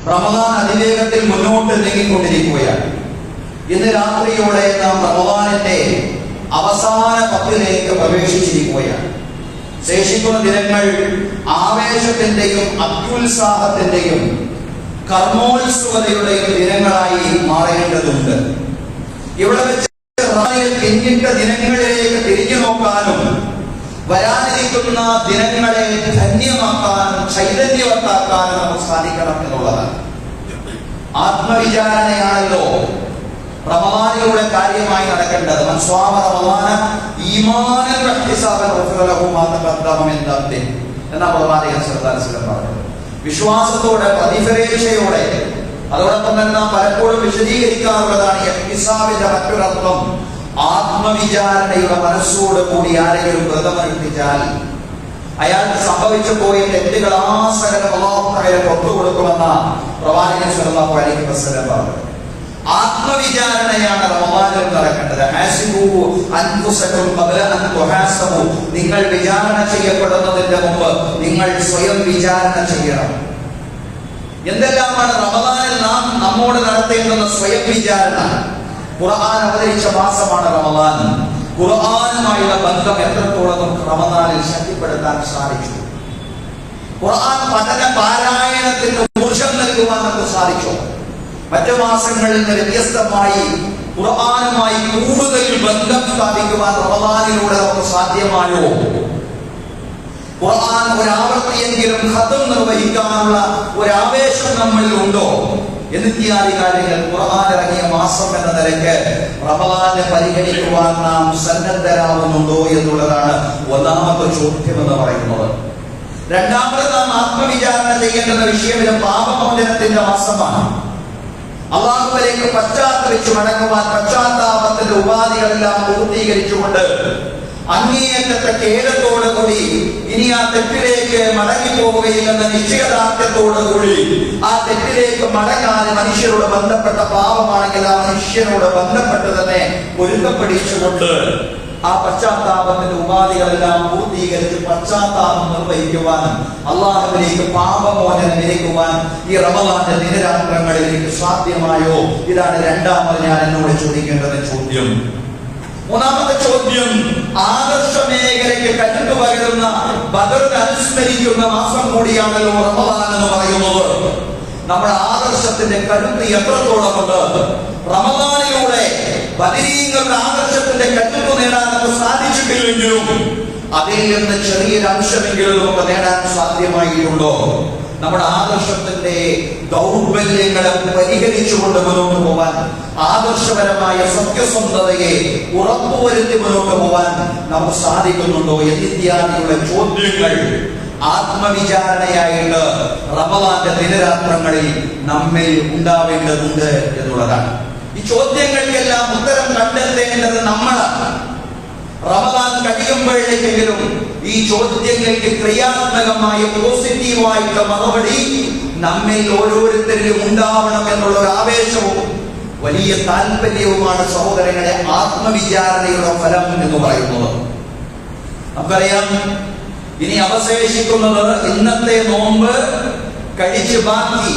റമദാൻ അതിവേഗത്തിൽ മുന്നോട്ട് നീങ്ങിക്കൊണ്ടിരിക്കുകയാണ്. ഇന്ന് രാത്രിയോടെ നാം റമദാനിന്റെ അവസാന 10ലേക്ക് പ്രവേശിച്ചിരിക്കുകയാണ്. ശേഷിക്കുന്ന ദിനങ്ങൾ ആവേശത്തിന്റെയും അത്യുത്സാഹത്തിന്റെയും കർമ്മോത്സുകതയുടെയും ദിനങ്ങളായി മാറേണ്ടതുണ്ട്. ഇവിടെ വെച്ച് പിന്നിട്ട ദിനങ്ങളിലേക്ക് തിരിഞ്ഞു നോക്കാനും വരാനിരിക്കുന്ന ദിനങ്ങളെ ധന്യമാക്കാനും ചൈതന്യവത്താക്കാനും നമുക്ക് സാധിക്കണം എന്നുള്ളതാണ്. ആത്മവിചാരണയാണല്ലോ റമദാനിലൂടെ കാര്യമായി നടക്കേണ്ടത്. മൻ സ്വാമ റമദാന ഈമാനൻ വഹ്തിസാബൻ ഗുഫിറ ലഹു മാ തഖദ്ദമ മിൻ ദംബിഹി എന്ന പ്രവാചകൻ സല്ലല്ലാഹു അലൈഹി വസല്ലം പറഞ്ഞു. വിശ്വാസത്തോടെ, പ്രതിഫലേച്ഛയോടെ, അതോടൊപ്പം തന്നെ നാം പലപ്പോഴും വിശദീകരിക്കാറുള്ളതാണ് ഇഹ്തിസാബിന്റെ മറ്റൊരർത്ഥം ആത്മവിചാരണയുടെ മനസ്സോട് കൂടി ആരെങ്കിലും വ്രതമനുഷ്ഠിച്ചാൽ അയാൾക്ക് സംഭവിച്ചു പോയ തെറ്റുകൾ ആസകലം അല്ലാഹു തആല പുറത്തു കൊടുക്കുമെന്ന പ്രവാചകൻ സല്ലല്ലാഹു അലൈഹി വസല്ലം പറഞ്ഞു. ആത്മവിചാരണയാണ് റമദാനിൽ നടക്കേണ്ടത്. ഹാസിബു അൻഫുസകും ഖബ്ല അൻ തുഹാസബു. നിങ്ങൾ വിചാരണ ചെയ്യപ്പെടുന്നതിന്റെ മുമ്പ് നിങ്ങൾ സ്വയം വിചാരണ ചെയ്യണം. എന്തെല്ലാമാണ് റമദാനിൽ നാം നമ്മോട് നടത്തേണ്ടുന്ന സ്വയം വിചാരണ? ഖുർആൻ അവതരിച്ച മാസമാണ് റമദാൻ. ഖുർആനുമായുള്ള ബന്ധം എത്രത്തോളം നമുക്ക് റമദാനിൽ ശക്തിപ്പെടുത്താൻ സാധിച്ചു? ഖുർആൻ പഠന പാരായണത്തിന് ഊർജം നൽകുവാൻ നമുക്ക് സാധിച്ചു. മറ്റു മാസങ്ങളിൽ നിന്ന് വ്യത്യസ്തമായി ഖുർആനുമായി കൂടുതൽ ബന്ധം സ്ഥാപിക്കുവാൻ റമദാനിലൂടെ നമുക്ക് സാധ്യമായോ? ഖുർആൻ ഒരാവർത്തിയെങ്കിലും ഖത്ം നിർവഹിക്കാനുള്ള ഒരാവേശം നമ്മളിൽ ഉണ്ടോ? എന്നിത്യാദി കാര്യങ്ങൾ ഖുർആൻ ഇറങ്ങിയ മാസം എന്ന നിലയ്ക്ക് റമദാനെ പരിഗണിക്കുവാൻ നാം സന്നദ്ധരാകുന്നുണ്ടോ എന്നുള്ളതാണ് ഒന്നാമത്തെ ചോദ്യം എന്ന് പറയുന്നത്. രണ്ടാമത് നാം ആത്മവിചാരണ ചെയ്യേണ്ടുന്ന വിഷയം പാപമോചനത്തിന്റെ മാസമാണ്. അല്ലാഹുവിലേക്ക് പശ്ചാത്തപിച്ചു മടങ്ങുവാൻ പശ്ചാത്താപത്തിന്റെ ഉപാധികളെല്ലാം പൂർത്തീകരിച്ചുകൊണ്ട് അങ്ങേയറ്റത്തെ ഖേദത്തോടുകൂടി ഇനി ആ തെറ്റിലേക്ക് മടങ്ങിപ്പോവുകയില്ലെന്ന നിശ്ചയദാർഢ്യത്തോടുകൂടി ആ തെറ്റിലേക്ക് മടങ്ങാതെ മനുഷ്യരോട് ബന്ധപ്പെട്ട പാപമാണെങ്കിൽ ആ മനുഷ്യനോട് ബന്ധപ്പെട്ട് തന്നെ പൊരുത്തപ്പെടിച്ചുകൊണ്ട് ആ പശ്ചാത്താപത്തിന്റെ ഉപാധികളെല്ലാം പൂർത്തീകരിച്ച് പശ്ചാത്താപം നിർവഹിക്കുവാനും അല്ലാഹുവിലേക്ക് പാപമോചനം ലഭിക്കുവാൻ ഈ റമദാന്റെ ദിനരാത്രങ്ങളിൽ എനിക്ക് സാധ്യമായോ? ഇതാണ് രണ്ടാമത് ഞാൻ എന്നോട് ചോദിക്കേണ്ടത് ചോദ്യം. മൂന്നാമത്തെ ചോദ്യം, ആദർശ മേഖലയ്ക്ക് കരുത്തു പകരുന്ന ബദറിനെ അനുസ്മരിക്കുന്ന മാസം കൂടിയാണല്ലോ റമദാൻ എന്ന് പറയുന്നത്. നമ്മുടെ ആദർശത്തിന്റെ കരുത്ത് എത്രത്തോളമുണ്ട്? റമദാനിലൂടെ ബദരീങ്ങളുടെ ആദർശത്തിന്റെ കരുത്ത് നേടാൻ നമുക്ക് സാധിച്ചിട്ടില്ലെങ്കിലും അതിൽ നിന്ന് ചെറിയൊരു അംശമെങ്കിലും നമുക്ക് നേടാൻ സാധ്യമായിട്ടുണ്ടോ? നമ്മുടെ ആദർശത്തിന്റെ ദൗർബല്യങ്ങളെ പരിഹരിച്ചുകൊണ്ട് മുന്നോട്ട് പോവാൻ, ആദർശപരമായ സത്യസന്ധതയെ ഉറപ്പുവരുത്തി മുന്നോട്ട് പോവാൻ നമുക്ക് സാധിക്കുന്നുണ്ടോ? എന്നിത്യാദിയുള്ള ചോദ്യങ്ങൾ ആത്മവിചാരണയായിട്ട് റമദാന്റെ ദിനരാത്രങ്ങളിൽ നമ്മിൽ ഉണ്ടാവേണ്ടതുണ്ട് എന്നുള്ളതാണ്. ഈ ചോദ്യങ്ങൾക്കെല്ലാം ഉത്തരം കണ്ടെത്തേണ്ടത് നമ്മളാണ്. റമദാൻ കഴിയുമ്പോഴേക്കെങ്കിലും ഈ ചോദ്യങ്ങൾക്ക് ക്രിയാത്മകമായ പോസിറ്റീവായിട്ടുള്ള മറുപടി നമ്മിൽ ഓരോരുത്തരിലും ഉണ്ടാവണം എന്നുള്ള ഒരു ആവേശവും വലിയ താല്പര്യവുമാണ് സഹോദരങ്ങളെ ആത്മവിചാരണയുടെ ഫലം എന്ന് പറയുന്നത്. നമുക്കറിയാം, ഇനി അവശേഷിക്കുന്നത് ഇന്നത്തെ നോമ്പ് കഴിച്ച് ബാക്കി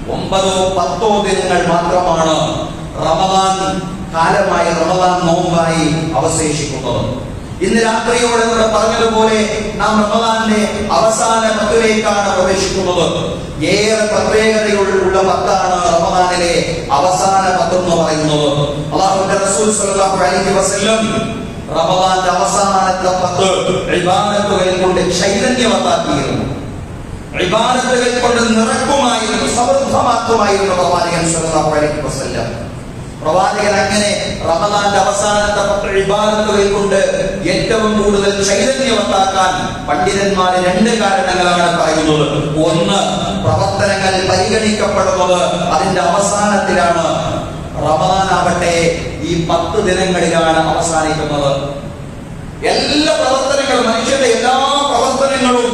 9-10 ദിനങ്ങൾ മാത്രമാണ് റമദാൻ കാലമായി, റമദാൻ നോമ്പായി അവശേഷിക്കുന്നത്. ഇന്ന് രാത്രിയോടെ നമ്മൾ പറഞ്ഞതുപോലെ നാം റമദാന്റെ അവസാന 10ലേക്കാണ് പ്രവേശിക്കുന്നത്. ഏറെ പ്രത്യേകതയുള്ള 10ആണ് റമദാനിലെ അവസാന 10 എന്ന് പറയുന്നത്. അല്ലാഹുവിന്റെ റസൂൽ സ്വല്ലല്ലാഹു അലൈഹി വസല്ലം റമദാന്റെ അവസാനത്തെ 10 ഇബാദത്തുകൾ കൊണ്ട് ചൈതന്യവത്താക്കിയിരുന്നു, ഇബാദത്തുകൾ കൊണ്ട് നിറക്കുമായിരുന്നു, സമൃദ്ധമാക്കുമായിരുന്നു പ്രവാചകൻ സ്വല്ലല്ലാഹു അലൈഹി വസല്ലം. പ്രവാചകൻ അങ്ങനെ റമദാന്റെ അവസാനത്തെ 10 ഇബാദത്തുകൾ കൊണ്ട് ഏറ്റവും കൂടുതൽ ചൈതന്യവത്താക്കാൻ പണ്ഡിതന്മാർ 2 കാരണങ്ങളാണ് പറയുന്നത്. ഒന്ന്, പ്രവർത്തനങ്ങൾ പരിഗണിക്കപ്പെടുന്നത് അതിന്റെ അവസാനത്തിലാണ്. റമദാൻ ആവട്ടെ ഈ 10 ദിനങ്ങളിലാണ് അവസാനിക്കുന്നത്. എല്ലാ പ്രവർത്തനങ്ങളും, മനുഷ്യന്റെ എല്ലാ പ്രവർത്തനങ്ങളും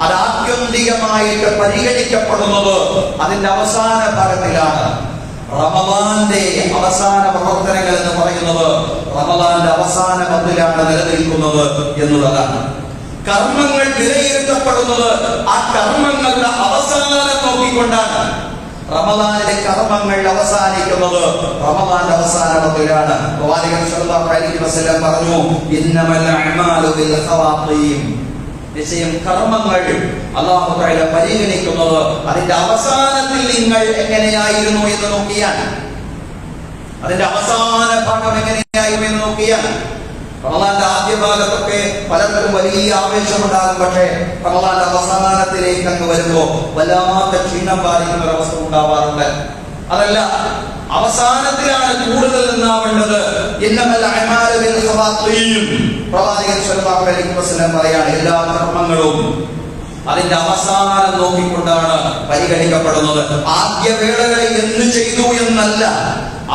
അത് ആത്യന്തികമായിട്ട് പരിഗണിക്കപ്പെടുന്നത് അതിന്റെ അവസാന ഭാഗത്തിലാണ്. റമദാന്റെ അവസാന പ്രവർത്തനങ്ങൾ എന്ന് പറയുന്നത് റമദാന്റെ അവസാന 10ലാണ് നിലനിൽക്കുന്നത് എന്നുള്ളതാണ്. കർമ്മങ്ങൾ വിലയിരുത്തപ്പെടുന്നത് ആ കർമ്മങ്ങളുടെ അവസാനം നോക്കിക്കൊണ്ടാണ്. റമദാനിലെ കർമ്മങ്ങൾ അവസാനിക്കുന്നത് റമദാന്റെ അവസാനത്തിലാണ്. പ്രവാചകൻ സല്ലല്ലാഹു അലൈഹി വസല്ലം പറഞ്ഞു, ഇന്നമൽ അഅ്മാലു ബിൽ ഖവാതീം. നിശ്ചയം കർമ്മങ്ങൾ അല്ലാഹു തആല പരിഗണിക്കുന്നത് അതിന്റെ അവസാനത്തിൽ നിങ്ങൾ എങ്ങനെയായിരുന്നു എന്ന് നോക്കിയാൽ, അതിന്റെ അവസാന ഭാഗം എങ്ങനെയായിരുന്നു എന്ന് നോക്കിയാൽ. റമദാന്റെ ആദ്യ ഭാഗത്തൊക്കെ പലർക്കും വലിയ ആവേശമുണ്ടാകും. പക്ഷേ റമദാന്റെ അവസാനത്തിലേക്ക് അങ്ങ് വരുമ്പോ വല്ലാത്ത ക്ഷീണം ബാധിക്കുന്ന ഒരവസ്ഥ ഉണ്ടാവാറുണ്ട്. അതല്ല, അവസാനത്തിലാണ് കൂടുതൽ നിന്നാവേണ്ടത്. ഇന്നമൽ അഅ്മാലു ബിൽ ഖവാതീം. പ്രവാചകൻ സല്ലല്ലാഹു അലൈഹി വസല്ലം പറയാണ്, എല്ലാ കർമ്മങ്ങളും അതിന്റെ അവസാനം നോക്കിക്കൊണ്ടാണ് പരിഗണിക്കപ്പെടുന്നത്. ആദ്യ വേളകളിൽ എന്ത് ചെയ്തു എന്നല്ല,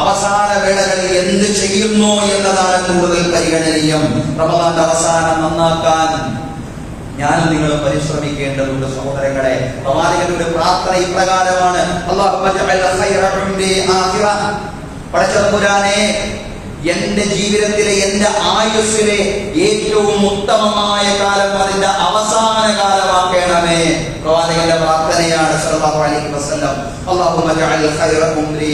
അവസാന വേളകളിൽ എന്ത് ചെയ്യുന്നു എന്നതാണ് കൂടുതൽ പരിഗണനീയം. റമദാന്റെ അവസാനം നന്നാക്കാൻ ഞാൻ നിങ്ങൾ പരിശ്രമിക്കേണ്ടതുണ്ട് സഹോദരങ്ങളെ. പ്രവാചകന്റെ പ്രാർത്ഥന ഇപ്രകാരമാണ്, അല്ലാഹുമ്മ ജഅൽ ഖൈറ ഉംരി ആഖിറ. പടച്ചതമ്പുരാനെ, എന്റെ ജീവിതത്തിലെ എന്റെ ആയുസ്സിലെ ഏറ്റവും ഉത്തമമായ കാലം അതിന്റെ അവസാന കാലമാക്കണമേ. പ്രവാചകന്റെ പ്രാർത്ഥനയാണ് സല്ലല്ലാഹു അലൈഹി വസല്ലം. അല്ലാഹുമ്മ ജഅൽ ഖൈറ ഉംരി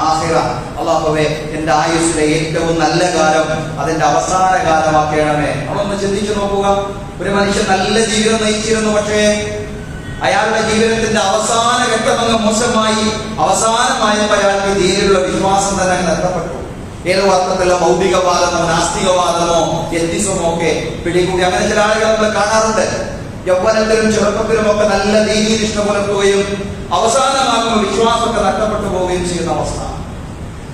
ആഖിറ. അല്ലാഹുവേ, എന്റെ ആയുസ്സിലെ ഏറ്റവും നല്ല കാലം അതിന്റെ അവസാന കാലമാക്കണമേ. നമ്മളൊന്ന് ചിന്തിച്ചു നോക്കുക. ഒരു മനുഷ്യൻ നല്ല ജീവിതം നയിച്ചിരുന്നു, പക്ഷേ അയാളുടെ ജീവിതത്തിന്റെ അവസാന ഘട്ടം അങ്ങ് മോശമായി. അവസാനമായപ്പോൾ അയാൾക്ക് ദീനിലുള്ള വിശ്വാസം തന്നെ നഷ്ടപ്പെട്ടു. ഏതോ അർത്ഥത്തിലുള്ള ഭൗതികവാദമോ നാസ്തികവാദമോ എത്തിസമോ ഒക്കെ പിടികൂടി. അങ്ങനെ ചില ആളുകൾ നമ്മൾ കാണാറുണ്ട്. യൗവനത്തിലും ചെറുപ്പത്തിലും ഒക്കെ നല്ല ദീനീനിഷ്ഠ പുലർത്തുകയും അവസാനമാകുമ്പോൾ വിശ്വാസമൊക്കെ നഷ്ടപ്പെട്ടു പോവുകയും ചെയ്യുന്ന അവസ്ഥ.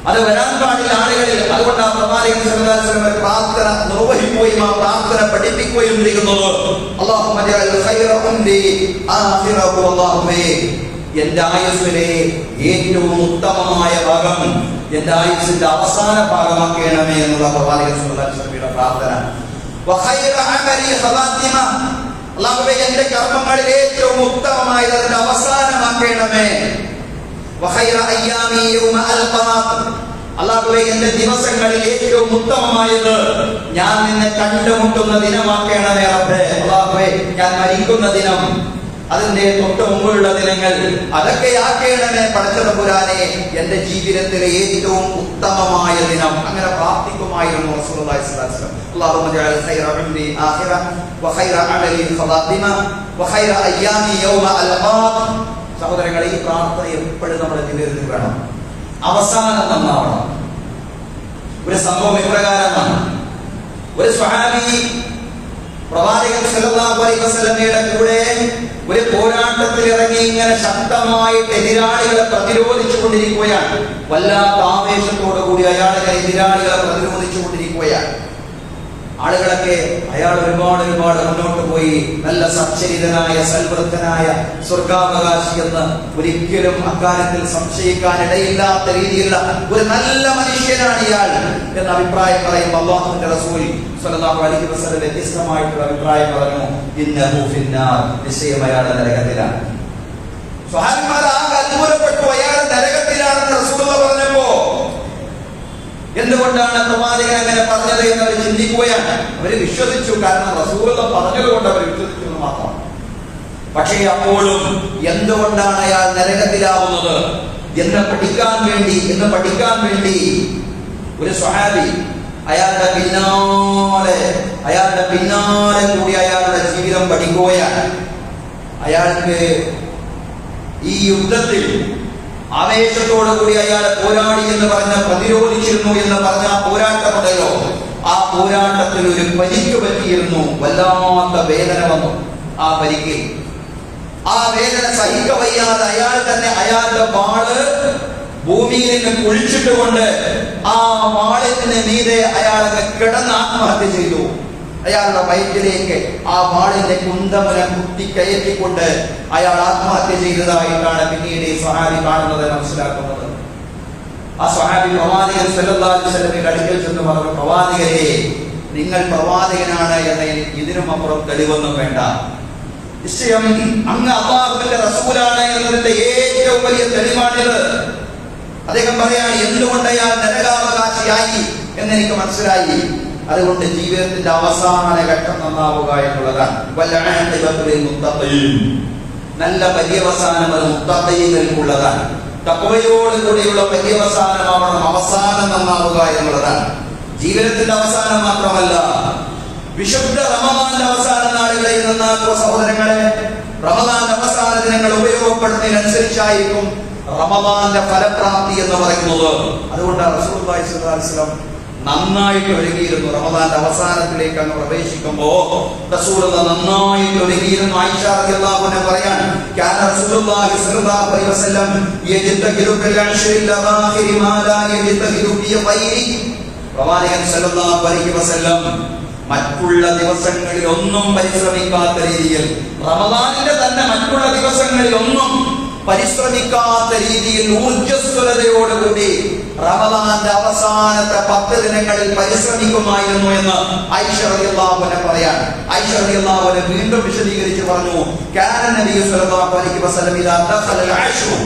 അത് വരാൻ പാടില്ല ആളുകളിൽ. അതുകൊണ്ട് ആ പ്രവാചകൻ സല്ലല്ലാഹു അലൈഹി വസല്ലം പ്രാർത്ഥന നിർവഹിക്കുകയും ആ പ്രാർത്ഥന പഠിപ്പിക്കുകയും ചെയ്യുന്നത്, അല്ലാഹുമ്മ ജഅൽ ഖൈറ ഉംരി ആഖിറഹു. അല്ലാഹുവേ, എന്റെ ആയുസ്സിലെ ഏറ്റവും ഉത്തമമായ ഭാഗം എന്റെ ആയുസ്സിന്റെ അവസാന ഭാഗമാക്കണമേ എന്നുള്ള പ്രവാചകൻ സല്ലല്ലാഹു അലൈഹി വസല്ലമയുടെ പ്രാർത്ഥന. വഖൈറ അമലി ഖവാതിമ. അല്ലാഹുവേ, എന്റെ കർമ്മങ്ങളിൽ ഏറ്റവും ഉത്തമമായത് അതിന്റെ അവസാനമാക്കണമേ. വഖൈറ അയ്യാമി യൗമ അൽഖാക്. അല്ലാഹുവേ, എന്റെ ദിവസങ്ങളിൽ ഏറ്റവും ഉത്തമമായത് ഞാൻ നിന്നെ കണ്ടുമുട്ടുന്ന ദിനമാക്കണമേ റബ്ബേ. അല്ലാഹുവേ, ഞാൻ മരിക്കുന്ന ദിനം, അതിന്റെ തൊട്ട് മുമ്പുള്ള ദിനങ്ങൾ, അതൊക്കെ ആക്കേണമേ പടച്ചതമ്പുരാനെ എന്റെ ജീവിതത്തിലെ ഏറ്റവും ഉത്തമമായ ദിനം. അങ്ങനെ പ്രാർത്ഥിക്കുമായിരുന്നു റസൂലുള്ളാഹി സ്വല്ലല്ലാഹു അലൈഹി വസല്ലം. അല്ലാഹുമ്മ ജഅൽ ഖൈറ ഉംരി ആഖിറ വഖൈറ അമലി ഖവാതിമ വഖൈറ അയ്യാമി യൗമ അൽഖാക്. സഹോദരങ്ങളെ, ഈ പ്രാർത്ഥന എപ്പോഴും നമ്മുടെ ജീവിതത്തിൽ വേണം. അവസാനം നന്നാവണം. ഒരു സംഭവം ഇപ്രകാരമാണ്. ഒരു സ്വഹാബി പ്രവാചകൻ സല്ലല്ലാഹു അലൈഹി വസല്ലമയുടെ കൂടെ ഒരു പോരാട്ടത്തിൽ ഇറങ്ങി ഇങ്ങനെ ശക്തമായിട്ട് എതിരാളികളെ പ്രതിരോധിച്ചു കൊണ്ടിരിക്കുകയാണ്. വല്ലാത്ത ആവേശത്തോടു കൂടി അയാൾ എതിരാളികളെ പ്രതിരോധിച്ചു കൊണ്ടിരിക്കുകയാണ്. ആളുകളൊക്കെ അയാൾ ഒരുപാട് മുന്നോട്ട് പോയി നല്ല സച്ചരിതനായ സൽവൃദ്ധനായ സ്വർഗാവകാശി എന്ന് ഒരിക്കലും അക്കാര്യത്തിൽ സംശയിക്കാൻ ഇടയില്ലാത്ത രീതിയിലുള്ള ഒരു നല്ല മനുഷ്യനാണ് ഇയാൾ എന്ന അഭിപ്രായം പറയും. അല്ലാഹുവിന്റെ റസൂൽ സ്വല്ലല്ലാഹു അലൈഹി വസല്ലം വ്യത്യസ്തമായിട്ടുള്ള അഭിപ്രായം പറഞ്ഞു, ഇന്നഹു ഫിന്നാർ. നിശ്ചയം അയാൾ നരകത്തിലാണ്. സ്വഹാബിമാർ ആകെ അത്ഭുതപ്പെട്ടു, അയാൾ നരകത്തിലാണെന്ന് റസൂലുള്ളാഹി പറഞ്ഞപ്പോ എന്തുകൊണ്ടാണ് പ്രവാചകൻ അങ്ങനെ പറഞ്ഞത് എന്ന് അവർ ചിന്തിക്കുകയാണ്. അവര് വിശ്വസിച്ചു, കാരണം റസൂലുള്ളാഹി പറഞ്ഞത് കൊണ്ട് അവർ വിശ്വസിച്ചു എന്ന് മാത്രം. പക്ഷേ അപ്പോഴും എന്തുകൊണ്ടാണ് അയാൾ നരകത്തിലാവുന്നത് എന്ന് പഠിക്കാൻ വേണ്ടി ഒരു സ്വഹാബി അയാളുടെ പിന്നാലെ കൂടി അയാളുടെ ജീവിതം പഠിക്കുകയാണ്. അയാൾക്ക് ഈ യുദ്ധത്തിൽ ആവേശത്തോടു കൂടി അയാൾ പോരാടി എന്ന് പറഞ്ഞ പ്രതിരോധിച്ചിരുന്നു എന്ന് പറഞ്ഞ ആ പോരാട്ടമുണ്ടല്ലോ, ആ പോരാട്ടത്തിൽ ഒരു പരിക്ക് പറ്റിയിരുന്നു. വല്ലാത്ത വേദന വന്നു ആ പരിക്ക്. ആ വേദന സഹിക്കവയ്യാതെ അയാൾ തന്നെ അയാളുടെ വാള് ഭൂമിയിൽ നിന്ന് കുഴിച്ചിട്ടുകൊണ്ട് ആ വാളിന് മീതെ അയാൾ കിടന്ന് ആത്മഹത്യ ചെയ്തു. അയാളുടെ വയറ്റിലേക്ക് ആ വാളിന്റെ കുന്തമുന കുത്തി കയറ്റിക്കൊണ്ട് അയാൾ ആത്മഹത്യ ചെയ്തതായിട്ടാണ് പിന്നീട് ഈ സ്വഹാബി കാണുന്നത്, മനസ്സിലാക്കുന്നത്. ആ സ്വഹാബി പ്രവാചകൻ സല്ലല്ലാഹു അലൈഹി വസല്ലമയുടെ അടുക്കൽ ചെന്ന് പറഞ്ഞു, പ്രവാചകരെ, നിങ്ങൾ പ്രവാചകനാണ് എന്നതിന് ഇതിനും അപ്പുറം തെളിവൊന്നും വേണ്ട. നിശ്ചയം അങ്ങ് അല്ലാഹുവിന്റെ റസൂലാണ് എന്നതിന്റെ ഏറ്റവും വലിയ തെളിവാണിത്. അദ്ദേഹം പറയാണ്, എന്തുകൊണ്ട് അയാൾ നരകാവകാശിയായി എന്നെനിക്ക് മനസ്സിലായി. അതുകൊണ്ട് ജീവിതത്തിന്റെ അവസാന ഘട്ടം നന്നാവുക എന്നുള്ളതാണ്. നല്ല പര്യവസാനം അത് മുത്തഖീങ്ങൾക്കുള്ളതാണ്. തഖ്വയോടുകൂടിയുള്ള പര്യവസാനമാവണം. അവസാനം നന്നാവുക എന്നുള്ളതാണ്. ജീവിതത്തിന്റെ അവസാനം മാത്രമല്ല, വിശുദ്ധ റമദാന്റെ അവസാന നാളുകളിൽ നന്നാക്കുക സഹോദരങ്ങളെ. റമദാന്റെ അവസാന ദിനങ്ങൾ ഉപയോഗപ്പെടുന്നതിനനുസരിച്ചായിരിക്കും റമദാന്റെ ഫലപ്രാപ്തി എന്ന് പറയുന്നത്. അതുകൊണ്ടാണ് റസൂലുള്ളാഹി സ്വല്ലല്ലാഹു അലൈഹി വസല്ലം നന്നായിട്ട് ഒരുങ്ങിയിരുന്നു. റമദാന്റെ അവസാനത്തിലേക്ക് അങ്ങ് പ്രവേശിക്കുമ്പോ റസൂലുള്ളാഹി നന്നായിട്ട് ഒരുങ്ങിയിരുന്നു. ആയിഷ റളിയല്ലാഹു അൻഹ പറയാൻ, കാന റസൂലുള്ളാഹി സ്വല്ലല്ലാഹു അലൈഹി വസല്ലം യജ്തഹിദു ഫിൽ അശ്റിൽ അവാഖിരി മാ ലാ യജ്തഹിദു ഫി ഗൈരി. പ്രവാചകൻ സ്വല്ലല്ലാഹു അലൈഹി വസല്ലം മറ്റുള്ള ദിവസങ്ങളിൽ ഒന്നും പരിശ്രമിക്കാത്ത രീതിയിൽ, റമദാനിന്റെ തന്നെ മറ്റുള്ള ദിവസങ്ങളിൽ ഒന്നും പരിശ്രമിക്കാത്ത രീതിയിൽ ഊർജ്ജസ്വലതയോടുകൂടി റമദാന്റെ അവസാനത്തെ 10 ദിനങ്ങളിൽ പരിശ്രമിക്കുമായിരുന്നു എന്ന് ആയിഷ റളിയല്ലാഹു അൻഹ പറയാൻ. ആയിഷ റളിയല്ലാഹു അൻഹ വീണ്ടും വിശദീകരിച്ച് പറഞ്ഞു, കാന നബി സ്വല്ലല്ലാഹു അലൈഹി വസല്ലം ഇദാ ദഖലൽ അശ്റു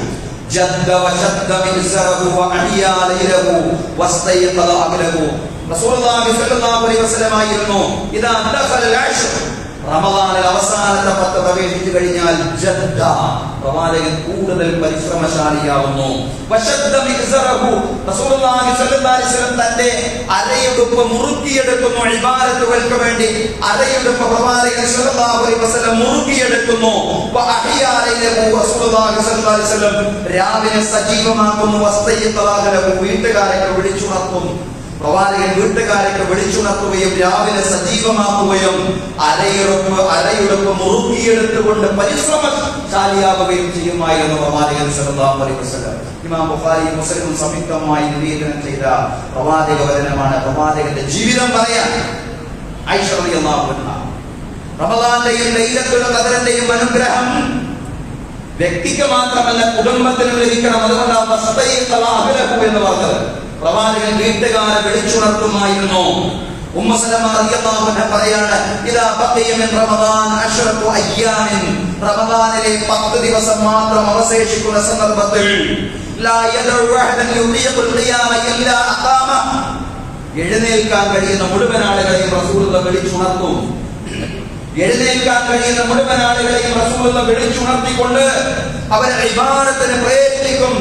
ജദ്ദ വശദ്ദ മിസ്റഹു വഅഹിയാ ലൈലഹു വസ്തൈഖദ അഹ്ലഹു. റസൂലുള്ളാഹി സ്വല്ലല്ലാഹു അലൈഹി വസല്ലം ആയിരുന്നു ഇദാ ദഖലൽ അശ്റു, റമദാനിൽ അവസാനത്തെ 10 പ്രവേശിച്ചു കഴിഞ്ഞാൽ ജദ്ദ, പ്രവാചകൻ കൂടുതൽ പരിശ്രമശാലിയാവുന്നു. വശദ്ദ മിസ്റഹു, റസൂലുള്ളാഹി സ്വല്ലല്ലാഹു അലൈഹി വസല്ലം തന്റെ അരയുടുപ്പ് മുറുക്കിയെടുക്കുന്നു. ഇബാദത്തുകൾക്ക് വേണ്ടി അരയുടുപ്പ് പ്രവാചകൻ സ്വല്ലല്ലാഹു അലൈഹി വസല്ലം മുറുക്കിയെടുക്കുന്നു. വഅഹിയാ ലൈലഹു, റസൂലുള്ളാഹി സ്വല്ലല്ലാഹു അലൈഹി വസല്ലം രാവിലെ സജീവമാക്കുന്നു. വസ്തൈഖദ അഹ്ലഹു, വീട്ടുകാരെ വിളിച്ചുണർത്തും. പ്രവാചകൻ വീട്ടുകാരൊക്കെ വിളിച്ചുണർത്തുകയും രാവിലെ സജീവമാക്കുകയും അരയുടുപ്പ് മുറുക്കിയെടുത്തുകൊണ്ട് പരിശ്രമശാലിയാവുകയും ചെയ്യുമായിരുന്നു പ്രവാചകൻ സല്ലല്ലാഹു അലൈഹി വസല്ലം. ഇമാം ബുഖാരി മുസ്ലിം സംയുക്തമായി നിവേദനം ചെയ്ത പ്രവാചക വചനമാണ്. പ്രവാചകന്റെ ജീവിതം പറയാൻ ആയിഷ റളിയല്ലാഹു അൻഹ, റമദാന്റെയും ലൈലത്തുൽ ഖദ്റിന്റെയും അനുഗ്രഹം വ്യക്തിക്ക് മാത്രമല്ല കുടുംബത്തിനും ലഭിക്കണം. അതുകൊണ്ടാണ് വസ്തൈഖദ അഹ്ലഹു എന്ന് പറഞ്ഞത്. പ്രവാചകൻ വീട്ടുകാരെ വിളിച്ചുണർത്തുമായിരുന്നു. ഉമ്മു സലമ റളിയല്ലാഹു അൻഹ പറയാണ്, ഇദാ ബഖിയ മിൻ റമദാൻ അശ്റതു അയ്യാമിൻ, റമദാനിലെ 10 ദിവസം മാത്രം അവശേഷിക്കുന്ന സന്ദർഭത്തിൽ ലാ യദഉ അഹദൻ യുഖീഖുൽ ഖിയാമ ഇല്ലാ അഖാമ, എഴുന്നേൽക്കാൻ കഴിയുന്ന മുഴുവൻ ആളുകളെയും റസൂലുള്ളാഹി വിളിച്ചുണർത്തും. എഴുന്നേൽക്കാൻ കഴിയുന്ന മുഴുവൻ ആളുകളെയും റസൂലുള്ളാഹി വിളിച്ചുണർത്തിക്കൊണ്ട് അവരെ ഇബാദത്തിന് പ്രേരിപ്പിക്കും.